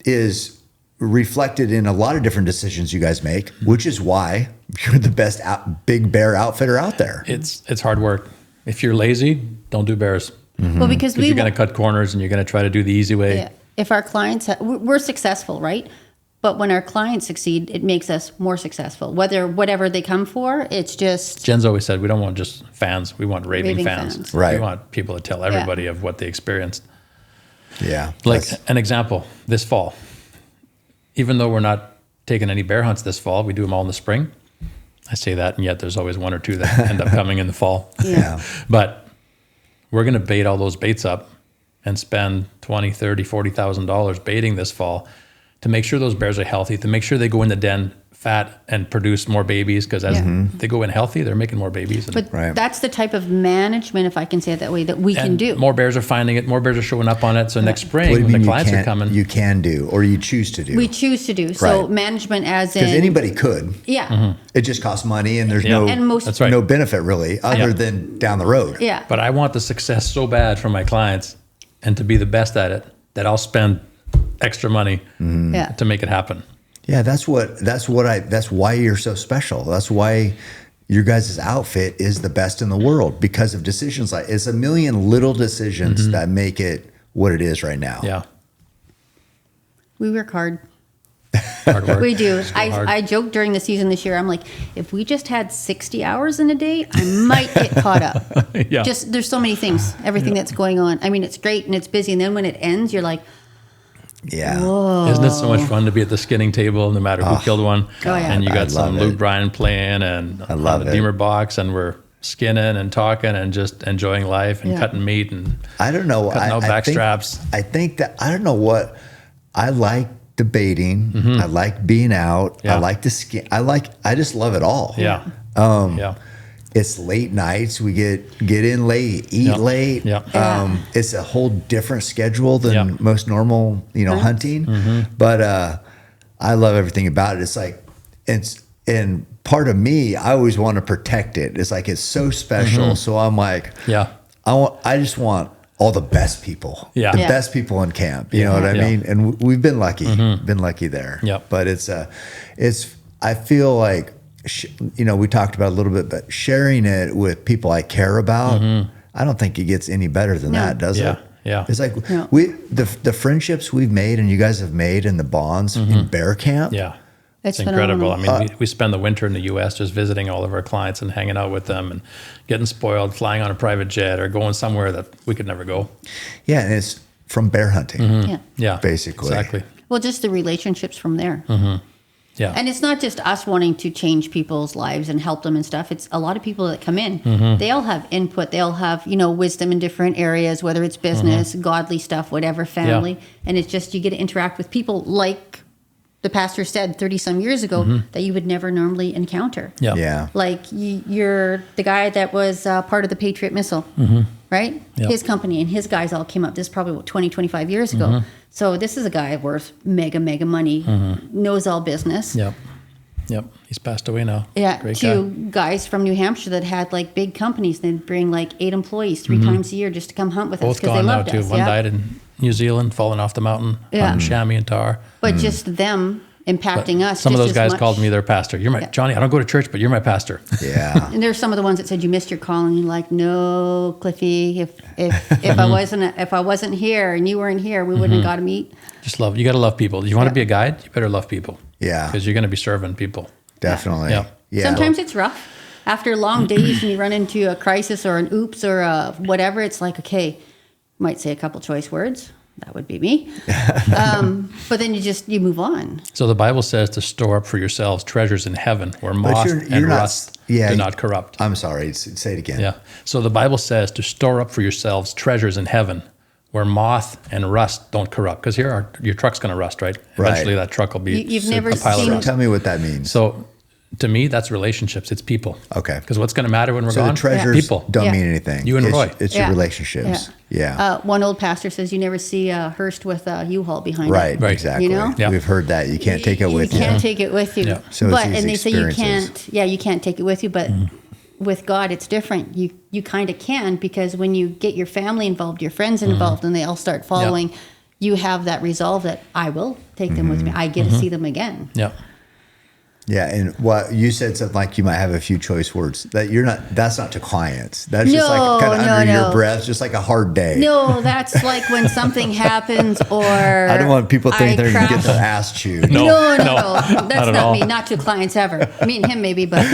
is reflected in a lot of different decisions you guys make, which is why you're the best big bear outfitter out there.
It's hard work. If you're lazy, don't do bears.
Well, because
Because you're going to cut corners and you're going to try to do the easy way.
Yeah. If our clients, we're successful, right? But when our clients succeed, it makes us more successful. Whatever they come for, it's just
Jen's always said we don't want just fans. We want raving
Raving
fans.
fans.
Right.
We want people to tell everybody of what they experienced.
Yeah.
Like
That's-
an example, this fall, even though we're not taking any bear hunts this fall, we do them all in the spring. I say that, and yet there's always 1 or 2 that end up coming in the fall.
yeah.
But we're going to bait all those baits up and spend $20, $30, $40,000 baiting this fall to make sure those bears are healthy, to make sure they go in the den fat and produce more babies, because as they go in healthy, they're making more babies.
But that's the type of management, if I can say it that way, that we can do.
More bears are finding it. More bears are showing up on it. So next spring,
What do you
when
mean
the clients are coming.
You can do, or you choose to do.
We choose to do. So
Right.
management as in...
Because anybody could.
Yeah.
It just costs money, and there's
Yeah.
no
And most-
That's right.
no benefit really, other than down the road.
Yeah.
But I want the success so bad for my clients and to be the best at it that I'll spend extra money
Yeah.
to make it happen.
Yeah, that's why you're so special. That's why your guys' outfit is the best in the world, because of decisions like it's a million little decisions that make it what it is right now.
Yeah.
We work hard.
Hard work.
We do.
hard.
I joked during the season this year, I'm like, if we just had 60 hours in a day, I might get caught up.
Yeah.
Just, there's so many things, everything that's going on. I mean, it's great and it's busy. And then when it ends, you're like,
Yeah.
Isn't it so much fun to be at the skinning table, no matter who killed one?
Oh, yeah.
And you
I
got some
love
Luke
it.
Bryan playing and
I love
on the
it.
Deemer box, and we're skinning and talking and just enjoying life and
Yeah.
cutting meat and
I don't know.
cutting out back straps.
I think that I don't know what I like debating. I like being out.
Yeah.
I like the skin. I just love it all.
Yeah. Yeah.
It's late nights. We get in late, eat
Yep.
late.
Yep.
It's a whole different schedule than
Yep.
most normal, hunting. But I love everything about it. It's like and part of me, I always want to protect it. It's like it's so special. So I'm like,
Yeah.
I just want all the best people.
Yeah.
The
Yeah.
best people in camp. You know what I
Yeah.
mean? And we've been lucky. Been lucky there.
Yep.
But it's I feel like we talked about it a little bit, but sharing it with people I care about, I don't think it gets any better than that, does
Yeah.
it?
Yeah.
It's like
No.
the friendships we've made and you guys have made and the bonds in bear camp.
Yeah.
It's
incredible.
phenomenal.
I mean, we spend the winter in the U.S. just visiting all of our clients and hanging out with them and getting spoiled, flying on a private jet or going somewhere that we could never go.
Yeah, and it's from bear hunting.
yeah.
Yeah.
Basically.
Exactly.
Well, just the relationships from there.
Yeah.
And it's not just us wanting to change people's lives and help them and stuff. It's a lot of people that come in. They all have input. They all have, wisdom in different areas, whether it's business, godly stuff, whatever, family. And it's just you get to interact with people like the pastor said 30 some years ago that you would never normally encounter.
Yeah.
Yeah.
Like you're the guy that was part of the Patriot missile, right?
Yep.
His company and his guys all came up. This is probably 20, 25 years ago. So this is a guy worth mega money, knows all business.
Yep. Yep. He's passed away now.
Yeah,
Great
two
guy.
guys from New Hampshire that had like big companies. They'd bring like 8 employees 3 times a year just to come hunt with us
Both
because they
gone now
loved
too.
us.
One
Yeah.
died in New Zealand, falling off the mountain,
Yeah.
on chamois and tar.
But just them impacting us.
Some of
just
those
as
guys
much.
called me their pastor. You're my Johnny. I don't go to church, but you're my pastor.
Yeah.
And there's some of the ones that said you missed your calling. You're like, no, Cliffy. If I wasn't here and you weren't here, we wouldn't have got to meet.
Just love. You got to love people. You want to be a guide, you better love people.
Yeah.
Because you're going to be serving people.
Definitely.
Yeah.
Yeah.
Sometimes it's rough. After long days and you run into a crisis or an oops or a whatever, it's like, okay, might say a couple choice words. That would be me. But then you move on.
So the Bible says to store up for yourselves treasures in heaven where moth
you're
and
not-
rust
yeah,
do not corrupt.
I'm sorry. Say it again.
Yeah. So the Bible says to store up for yourselves treasures in heaven where moth and rust don't corrupt. Because your truck's going to rust, right?
Right.
Eventually that truck will be
You've never
a pile of
seen-
rust.
Tell me what that means.
So to me, that's relationships. It's people.
Okay.
Because what's going to matter when we're
So
gone?
the treasures
People.
don't
Yeah.
mean anything.
You and
it's,
Roy.
It's
Yeah.
your relationships. Yeah.
One old pastor says you never see a hearse with a U-Haul behind
Right.
it.
Right.
Exactly.
You know?
Yeah.
We've heard that. You can't take it with you.
You can't take it with you.
Yeah.
So it's
but
these
and they say you
experiences.
can't. Yeah, you can't take it with you. But with God, it's different. You kind of can, because when you get your family involved, your friends involved, and they all start following, you have that resolve that I will take them with me. I get to see them again.
Yeah.
Yeah, and what you said something like you might have a few choice words that you're not. That's not to clients. That's just like kind of
No,
under
no.
your breath, just like a hard day.
No, that's like when something happens, or
I don't want people to think
I
they're going to get
crash-
their ass chewed.
No.
No,
not
that's
at
not
all.
me. Not to clients ever. Me and him maybe, but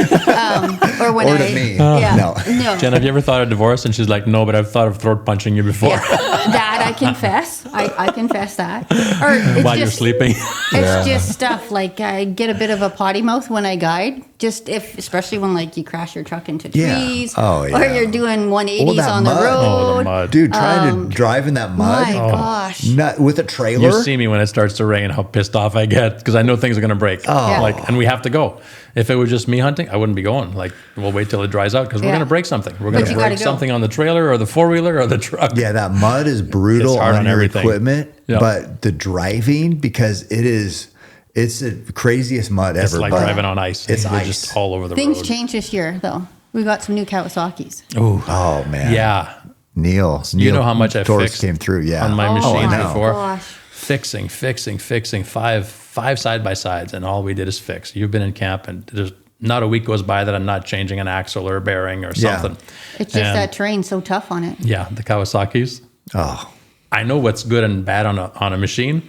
or when
Or
I
to me.
Yeah,
No.
Jen, have you ever thought of divorce? And she's like, no, but I've thought of throat punching you before
Yeah, that I confess. I confess that. Or it's
while you're
just,
sleeping.
It's just stuff like I get a bit of a potty mouth when I guide. Just especially when like you crash your truck into trees,
Oh,
or
yeah.
you're doing 180s
that
on the
mud.
road.
Oh, the mud.
Dude, trying to drive in that mud.
My gosh.
Not, with a trailer.
You see me when it starts to rain, how pissed off I get because I know things are going to break.
Oh.
Like, and we have to go. If it was just me hunting, I wouldn't be going. Like, we'll wait till it dries out because we're
Yeah.
going to break something. We're going
But
to
you gotta
break
go.
something on the trailer or the 4-wheeler or the truck.
Yeah, that mud is brutal
It's hard
on
on
your
everything.
equipment,
Yeah.
but the driving, because it's the craziest mud ever.
It's like
but
driving on ice.
It's
You're
ice.
just all over the
Things
road.
changed this year, though. We got some new Kawasaki's.
Oh man,
Yeah.
Neil,
You know how much I
Torres
fixed
came through. Yeah,
on my
Oh,
machines
I know.
before.
Gosh.
Fixing, five side by sides, and all we did is fix. You've been in camp, and there's not a week goes by that I'm not changing an axle or a bearing or
Yeah.
something.
It's just
And,
that terrain's so tough on it.
Yeah, the Kawasaki's.
Oh,
I know what's good and bad on a machine.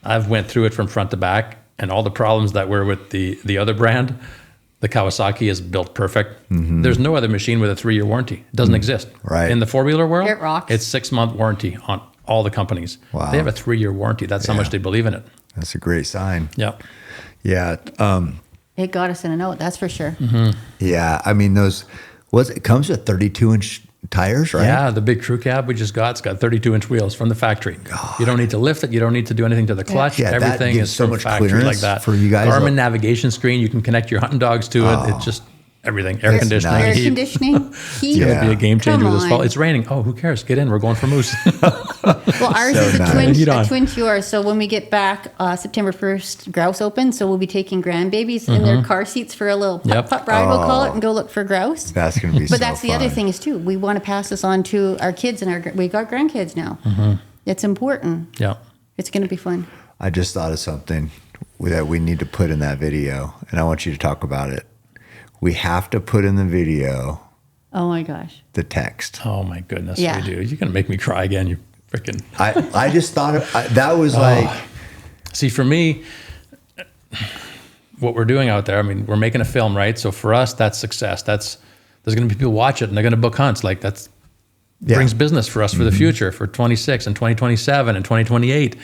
I've went through it from front to back, and all the problems that were with the other brand, the Kawasaki is built perfect. There's no other machine with a 3-year warranty. It doesn't exist.
Right.
In the 4-wheeler world,
It rocks.
it's 6-month warranty on all the companies.
Wow.
They have a 3-year warranty. That's how much they believe in it.
that's a great sign.
Yeah.
Yeah,
It got us in a note, that's for sure.
yeah. I mean, it comes with 32-inch tires, right?
Yeah, the big crew cab we just got, it's got 32-inch wheels from the factory. You don't need to lift it. You don't need to do anything to the clutch.
Yeah, that
Everything
gives
is
so
from
much
factory like
clearance
that.
for you guys.
Garmin navigation screen. You can connect your hunting dogs to it. It's just everything. Air
It's
conditioning.
nice.
Air
heat.
conditioning, heat.
Yeah.
It'll be a game changer
Come
this fall.
on.
It's raining. Oh, who cares? Get in. We're going for moose.
Well, ours
So
is
nice.
Heat on.
a twin fjord. So when we get back, September 1st, grouse open. So we'll be taking grandbabies in their car seats for a little
Yep.
putt ride, we'll call it, and go look for grouse.
That's gonna be.
But that's the other thing is too. We want to pass this on to our kids, and we got grandkids now. It's important.
yeah.
It's going to be fun.
I just thought of something that we need to put in that video, and I want you to talk about it. We have to put in the video
Oh my gosh.
the text.
Oh my goodness.
Yeah.
We do. You're going to make me cry again. You freaking.
I just thought that was like.
See, for me, what we're doing out there, I mean, we're making a film, right? So for us, that's success. There's going to be people watch it and they're going to book hunts. Like
Yeah.
brings business for us for the future, for 26 and 2027 and 2028.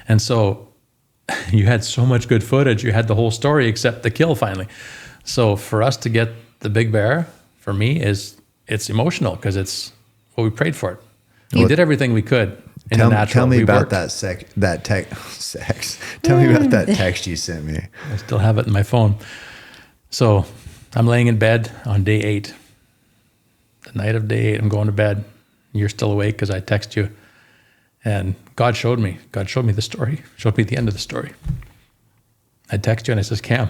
And so you had so much good footage. You had the whole story except the kill finally. So for us to get the big bear, for me, it's emotional because it's what we prayed for it. We did everything we could in the natural.
Tell me
We
about
worked.
that sex. Tell me about that text you sent me.
I still have it in my phone. So I'm laying in bed on day 8. The night of day 8, I'm going to bed. You're still awake because I text you. And God showed me the story, showed me the end of the story. I text you and I says, Cam,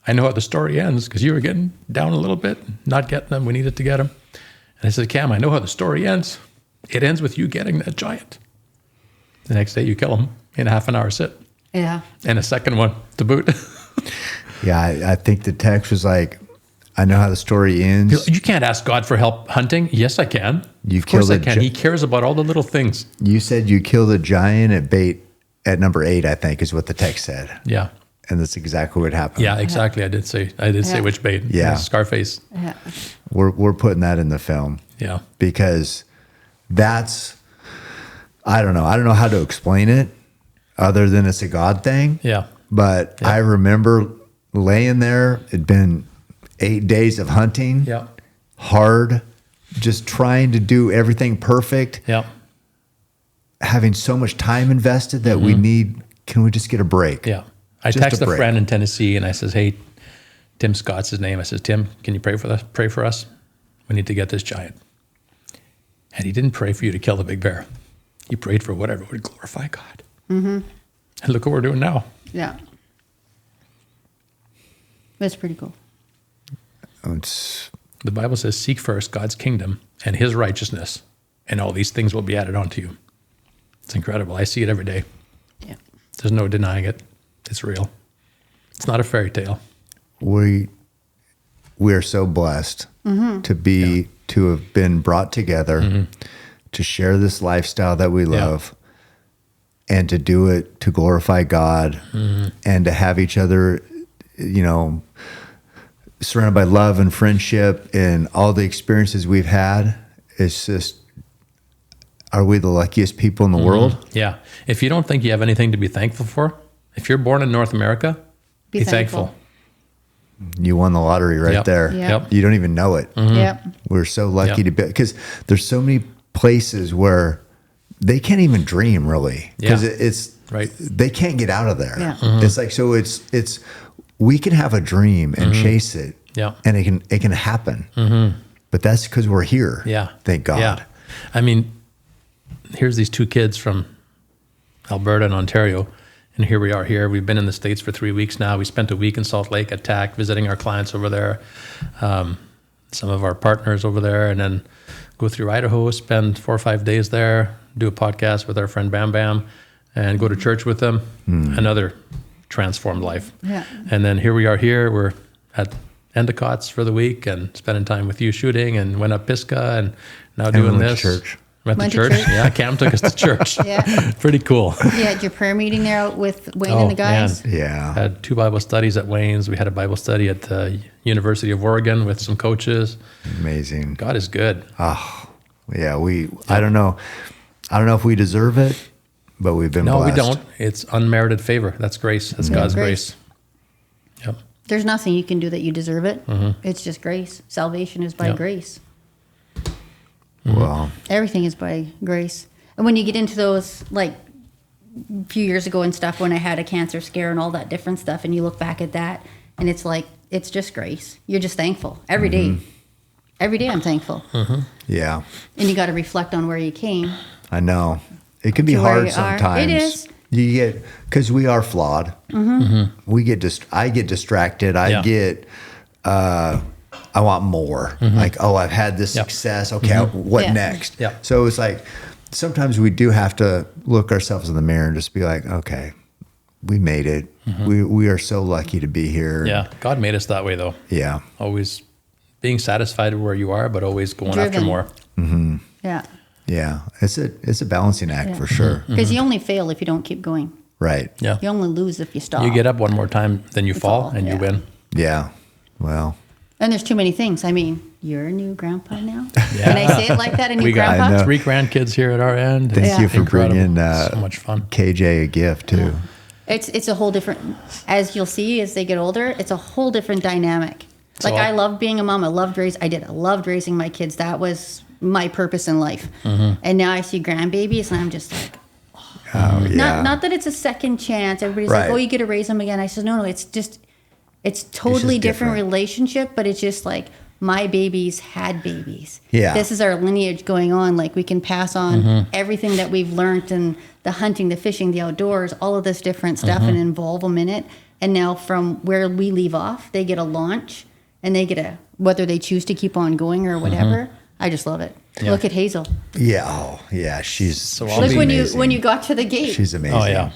I know how the story ends because you were getting down a little bit, not getting them. We needed to get them. And I said, Cam, I know how the story ends. It ends with you getting that giant. The next day you kill him in a half an hour sit.
Yeah.
And a second one to boot.
Yeah, I think the text was like, I know how the story ends.
You can't ask God for help hunting. Yes, I can.
You've
Of course I
killed a
can. He cares about all the little things.
You said you killed a giant at number 8, I think is what the text said.
Yeah.
And that's exactly what happened.
Yeah, exactly. I did say
Yeah.
which bait.
Yeah.
Scarface.
Yeah.
We're putting that in the film
Yeah.
because that's, I don't know how to explain it other than it's a God thing.
Yeah.
But I remember laying there, it'd been 8 days of hunting,
Yeah.
hard, just trying to do everything perfect,
Yeah.
having so much time invested that can we just get a break?
Yeah. I
Just
text
a
a
break.
friend in Tennessee and I says, hey, Tim Scott's his name. I says, Tim, can you pray for us? We need to get this giant. And he didn't pray for you to kill the big bear. He prayed for whatever would glorify God. Mm-hmm. And look what we're doing now.
Yeah. That's pretty cool.
It's,
The Bible says, seek first God's kingdom and his righteousness, and all these things will be added onto you. It's incredible. I see it every day.
Yeah.
There's no denying it. It's real. It's not a fairy tale.
we are so blessed to have been brought together to share this lifestyle that we love and to do it to glorify God and to have each other, surrounded by love and friendship and all the experiences we've had. It's just, are we the luckiest people in the world?
Yeah. If you don't think you have anything to be thankful for, if you're born in North America, be thankful.
You won the lottery right
Yep.
there.
Yep.
You don't even know it.
Yep.
We're so lucky
Yep.
to be, because there's so many places where they can't even dream really, because
Yeah.
it's
Right.
they can't get out of there.
Yeah.
It's like, so it's we can have a dream and chase it,
Yeah.
and it can happen. But that's because we're here.
Yeah.
Thank God.
Yeah. I mean, here's these two kids from Alberta and Ontario, and here we are here. We've been in the States for 3 weeks now. We spent a week in Salt Lake at TAC visiting our clients over there, some of our partners over there, and then go through Idaho, spend 4 or 5 days there, do a podcast with our friend Bam Bam, and go to church with them. Another transformed life.
Yeah.
And then here we are here. We're at Endicott's for the week and spending time with you shooting, and went up Pisgah, and now
we
doing
went to
this.
church.
Went to
Went to
church.
church.
Yeah, Cam took us to church.
Yeah.
Pretty cool.
You had your prayer meeting there out with Wayne and the guys.
Man.
Yeah.
Had 2 Bible studies at Wayne's. We had a Bible study at the University of Oregon with some coaches.
Amazing.
God is good.
Yeah. I don't know if we deserve it, but we've been
No,
blessed.
we don't. It's unmerited favor. That's grace. That's God's
grace.
grace. Yep.
There's nothing you can do that you deserve it. It's just grace. Salvation is by
Yep.
grace.
Well,
Everything is by grace. And when you get into those, like a few years ago and stuff, when I had a cancer scare and all that different stuff, and you look back at that, and it's like, it's just grace. You're just thankful every day. Every day I'm thankful.
yeah.
And you got to reflect on where you came.
I know. It can be
To where
hard
you are.
sometimes.
It is.
You get, because we are flawed. We get I get distracted. I
Yeah.
get I want more. Like, oh, I've had this
Yep.
success. Okay, what
Yeah.
next?
Yep.
So it's like sometimes we do have to look ourselves in the mirror and just be like, okay, we made it. We are so lucky to be here.
Yeah. God made us that way, though.
Yeah.
Always being satisfied where you are, but always going after
Driven.
more.
Yeah.
Yeah. It's a balancing act for sure.
Because you only fail if you don't keep going.
Right.
Yeah.
You only lose if you stop.
You get up one more time, then you fall,
fall,
and you
yeah.
win.
Yeah. Well,
And there's too many things. I mean, you're a new grandpa now. Can I say it like that? A new
We got
grandpa?
I know.
3 grandkids here at our end.
thank
Yeah.
you for
Incredible.
bringing
So much fun.
KJ a gift too.
It's a whole different, as you'll see as they get older, it's a whole different dynamic. Like,
So-
I loved being a mom. I loved raising my kids. That was my purpose in life. And now I see grandbabies and I'm just like,
Oh yeah.
not that it's a second chance. Everybody's
Right.
like, oh, you get to raise them again. I said, no, it's totally different
different.
relationship, but it's just like, my babies had babies.
Yeah.
This is our lineage going on. Like, we can pass on everything that we've learned and the hunting, the fishing, the outdoors, all of this different stuff and involve them in it. And now from where we leave off, they get a launch and they get whether they choose to keep on going or whatever. I just love it.
Yeah.
Look at Hazel.
Yeah. Oh yeah. She's
So
she's
I'll
Look
be
when
amazing.
you got to the gate.
She's amazing.
Oh, yeah.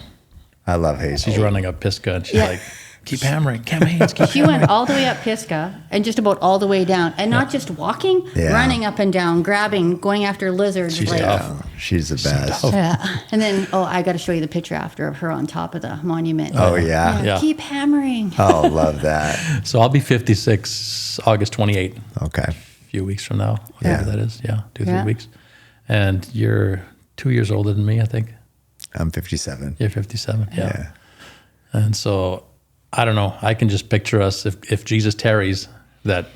I love Hazel.
She's running up Pisgah, and she's
Yeah.
like, keep hammering. Cam Haynes, keep
She went all the way up Pisgah and just about all the way down, and not just walking,
Yeah.
running up and down, grabbing, going after lizards.
She's
like,
tough.
Yeah, she's the best.
tough.
yeah. And then, I got to show you the picture after of her on top of the monument.
Oh yeah.
Yeah.
Keep hammering.
Oh, love that.
So I'll be 56 August 28th,
Okay.
a few weeks from now, whatever
Yeah.
that is. Yeah, 2-3
Yeah.
weeks. And you're 2 years older than me, I think.
I'm 57.
You're 57. Yeah.
Yeah.
And so I don't know. I can just picture us if Jesus tarries, that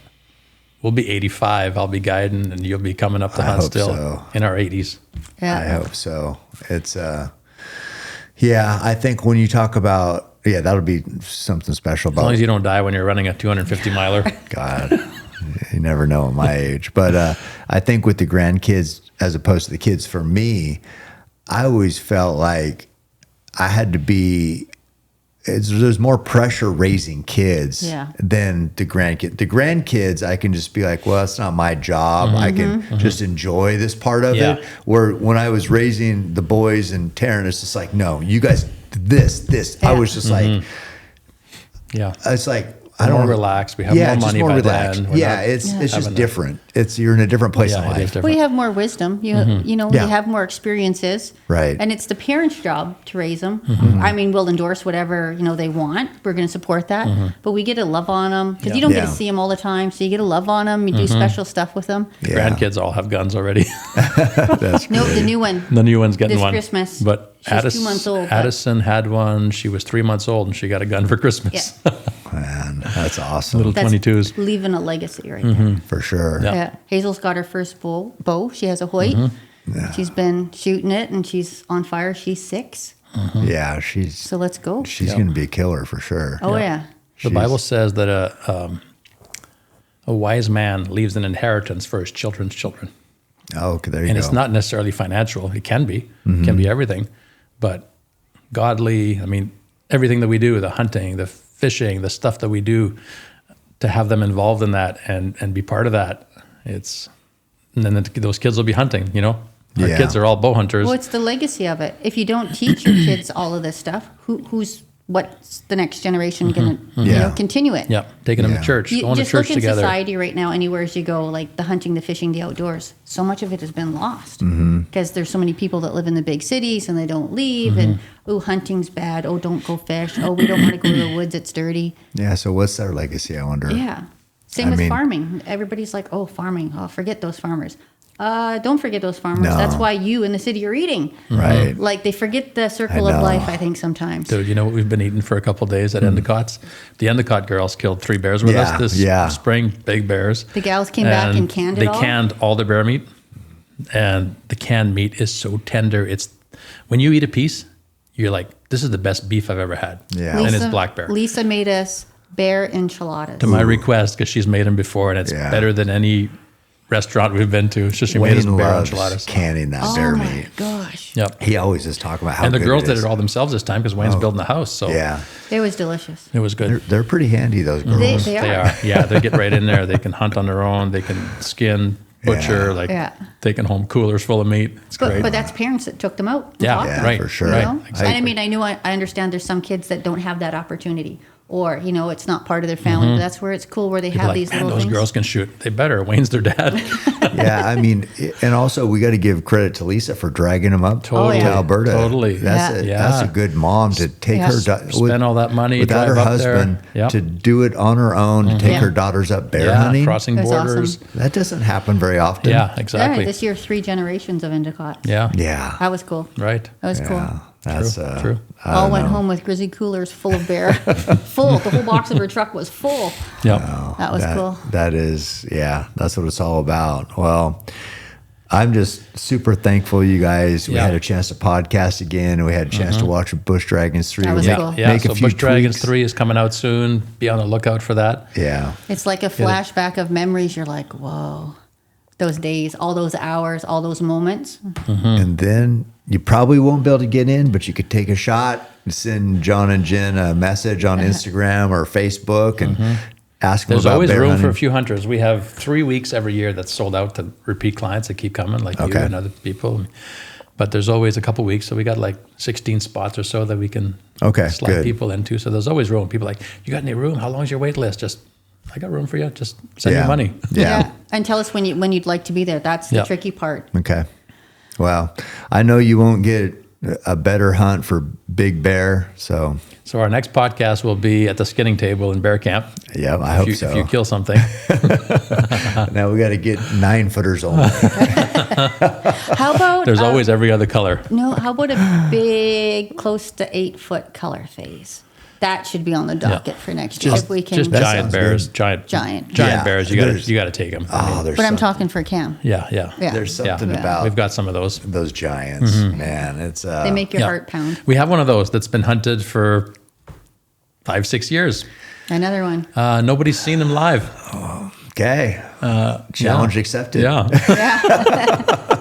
we'll be 85. I'll be guiding, and you'll be coming up the
I
hunt
hope
still
so.
in our 80s.
Yeah.
I hope so. It's yeah, I think when you talk about that'll be something special
As long
about
as you don't die when you're running a 250 miler.
God. You never know at my age. But I think with the grandkids as opposed to the kids, for me, I always felt like I had to be there's more pressure raising kids
Yeah.
than the grandkids. The grandkids, I can just be like, well, it's not my job. I can just enjoy this part of
Yeah.
it. Where when I was raising the boys and Taryn, it's just like, no, you guys, this. I
Yeah.
was just like,
Yeah.
it's like,
We're
I don't
more relaxed. We have more
just
money
more
by
relaxed.
then. We're
Yeah,
not
it's just
having
different. You're in a different place in
Yeah, it is
life.
different.
Well, you have more wisdom. You
Yeah.
you have more experiences.
Right.
And it's the parents' job to raise them. I mean, we'll endorse whatever they want. We're going to support that, but we get to love on them because you don't get to
Yeah.
see them all the time. So you get to love on them. You do special stuff with them.
The grandkids all have guns already.
No, the new one.
The new one's getting
This
one.
Christmas.
But
She's 2 months old, but-
Addison had one. She was 3 months old, and she got a gun for Christmas.
Yeah.
Man. That's awesome.
Little
That's
22s.
leaving a legacy right there.
For sure.
Yeah.
Yeah. Hazel's got her first bow. She has a Hoyt.
Yeah.
She's been shooting it, and she's on fire. She's 6.
Yeah, she's
So let's go.
going to be a killer for sure.
Oh, yeah.
The Bible says that a wise man leaves an inheritance for his children's children.
Oh, okay, there you
And
go.
it's not necessarily financial. It can be. It can be everything. But godly, I mean, everything that we do, the hunting, the fishing, the stuff that we do, to have them involved in that and be part of that, and then those kids will be hunting, you know? Our
Yeah.
kids are all bow hunters.
Well, it's the legacy of it. If you don't teach your kids all of this stuff, what's the next generation going to
Yeah.
continue it?
Yeah, taking them
Yeah.
to church,
You
going to
just
church
look in
together.
society right now, anywhere as you go, like the hunting, the fishing, the outdoors. So much of it has been lost because there's so many people that live in the big cities and they don't leave. And hunting's bad. Oh, don't go fish. Oh, we don't want to go to the woods. It's dirty.
Yeah, so what's their legacy, I wonder?
Yeah. Same
I
with
mean-
farming. Everybody's like, oh, farming. Oh, forget those farmers. Don't forget those farmers.
No.
That's why you in the city are eating.
Right.
Like they forget the circle
I
of
know.
life, I think, sometimes.
Dude, you know what we've been eating for a couple of days at Endicott's? The Endicott girls killed 3 bears with
Yeah,
us this
yeah.
spring, big bears.
The gals came back and canned it
They
all?
canned all the bear meat, and the canned meat is so tender. It's when you eat a piece, you're like, this is the best beef I've ever had.
Yeah.
And it's black bear.
Lisa made us bear enchiladas.
To my request, because she's made them before, and it's
Yeah.
better than any restaurant we've been to. So she made us
Wayne
bear
loves
enchiladas.
canning that
Oh
bear
my
meat.
gosh.
Yep.
He always is talking about how
And the
good
girls
it
did
is.
it all themselves this time because Wayne's building the house. So
Yeah,
It was delicious.
it was good.
they're pretty handy, those girls.
They are.
They are. Yeah, they get right in there. They can hunt on their own. They can skin, butcher,
Yeah.
taking home coolers full of meat. It's great.
But that's parents that took them out. and
Yeah,
taught
Yeah,
them,
right,
for sure.
You
right.
know?
Exactly.
And I understand there's some kids that don't have that opportunity. Or, it's not part of their family. But that's where it's cool where they
People
have
like,
these
man,
little
those
things.
girls can shoot. They better. Wayne's their dad.
Yeah, I mean, and also we got to give credit to Lisa for dragging them up
Totally.
to Alberta.
Totally.
That's
Yeah.
that's a good mom to take
Yeah.
her
Spend all that money,
without her
drive up there.
husband
Yep.
to do it on her own to take
Yeah.
her daughters up bear
yeah,
hunting.
crossing
That's
borders.
awesome.
That doesn't happen very often.
Yeah,
Yeah,
exactly.
this year, 3 generations of Endicott.
Yeah,
Yeah.
That was cool.
right.
That was cool.
Yeah. That's
True, true.
I
All
don't
went
know.
home with grizzly coolers full of bear. Full. The whole box of her truck was full.
Yeah.
That was cool.
That is, yeah, that's what it's all about. Well, I'm just super thankful you guys. We
Yeah.
had a chance to podcast again. We had a chance to watch Bush Dragons 3.
That was
We
cool.
Yeah,
make a
so
few
Bush Dragons
tweaks.
3 is coming out soon. Be on the lookout for that.
Yeah.
It's like a flashback of memories. You're like, whoa. Those days, all those hours, all those moments.
And then you probably won't be able to get in, but you could take a shot, send John and Jen a message on Instagram or Facebook and ask them
There's
about
always
bear
room
hunting.
for a few hunters. We have 3 weeks every year that's sold out to repeat clients that keep coming, like
Okay.
you and other people. But there's always a couple weeks, so we got like 16 spots or so that we can
Okay,
slide
good.
people into. So there's always room. People are like, you got any room? How long's your wait list? Just, I got room for you. Just send
Yeah.
me money.
Yeah.
And tell us when you'd like to be there. That's the
Yeah.
tricky part.
Okay. Well, I know you won't get a better hunt for big bear. So,
So our next podcast will be at the skinning table in bear camp.
yeah, I hope
If you,
so.
if you kill something.
Now we got to get 9-footers only.
How about
There's always every other color.
no? How about a big, close to 8-foot color phase? That should be on the docket for next year. If we can.
Just
That
giant
sounds
bears,
good.
Giant.
Yeah,
bears.
there's-
You got to take them.
Oh, there's
but I'm
some-
talking for Cam.
Yeah.
Yeah.
There's something
Yeah.
about
We've got some of those.
those giants, man. It's
They make your
Yeah.
heart pound.
We have one of those that's been hunted for 5-6 years.
Another one.
Nobody's seen him live.
okay. Challenge accepted.
Yeah,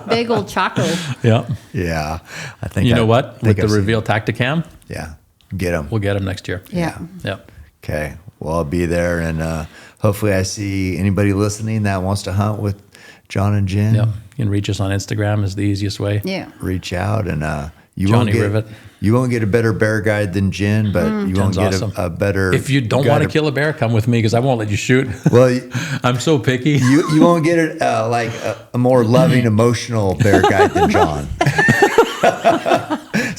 Big old Chaco.
yeah.
Yeah. I think
You know
I
what?
think
With the
I've seen-
reveal Tactacam,
Yeah. Get them.
we'll get him next year.
Yeah.
Yeah.
Okay. Well, I'll be there, and hopefully, I see anybody listening that wants to hunt with John and Jen.
Yeah. You can reach us on Instagram is the easiest way.
Yeah.
Reach out, and you
Johnny
won't get
Rivet.
you won't get a better bear guide than Jen, but you won't
Jen's
get
awesome.
a better.
If you don't
guide
want to kill a bear, come with me because I won't let you shoot.
well,
I'm so picky.
you won't get it like a more loving, emotional bear guide than John.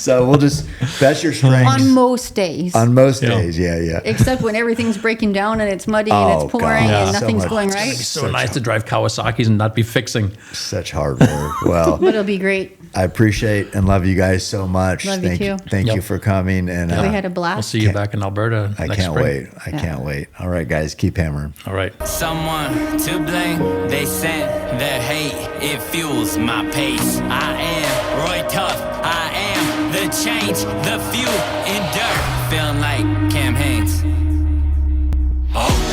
So we'll just, that's your strength.
On most days.
On most
Yeah.
days, yeah.
Except when everything's breaking down and it's muddy and
Oh,
it's pouring
God.
and
So
nothing's
much.
going
It's
right.
So nice to drive Kawasaki's and not be fixing.
Such hard work. Well,
But it'll be great.
I appreciate and love you guys so much.
Love you
Thank
too.
Thank
Yep.
you for coming. And
We had a
We'll
blast.
see you back in Alberta
I
next
can't
spring.
wait. I can't wait. All right, guys, keep hammering.
All right.
Someone to blame, they sent their hate, it fuels my pace. I am Roy Tough, I am the change, the fuel in dirt, feeling like Cam Haines. Oh.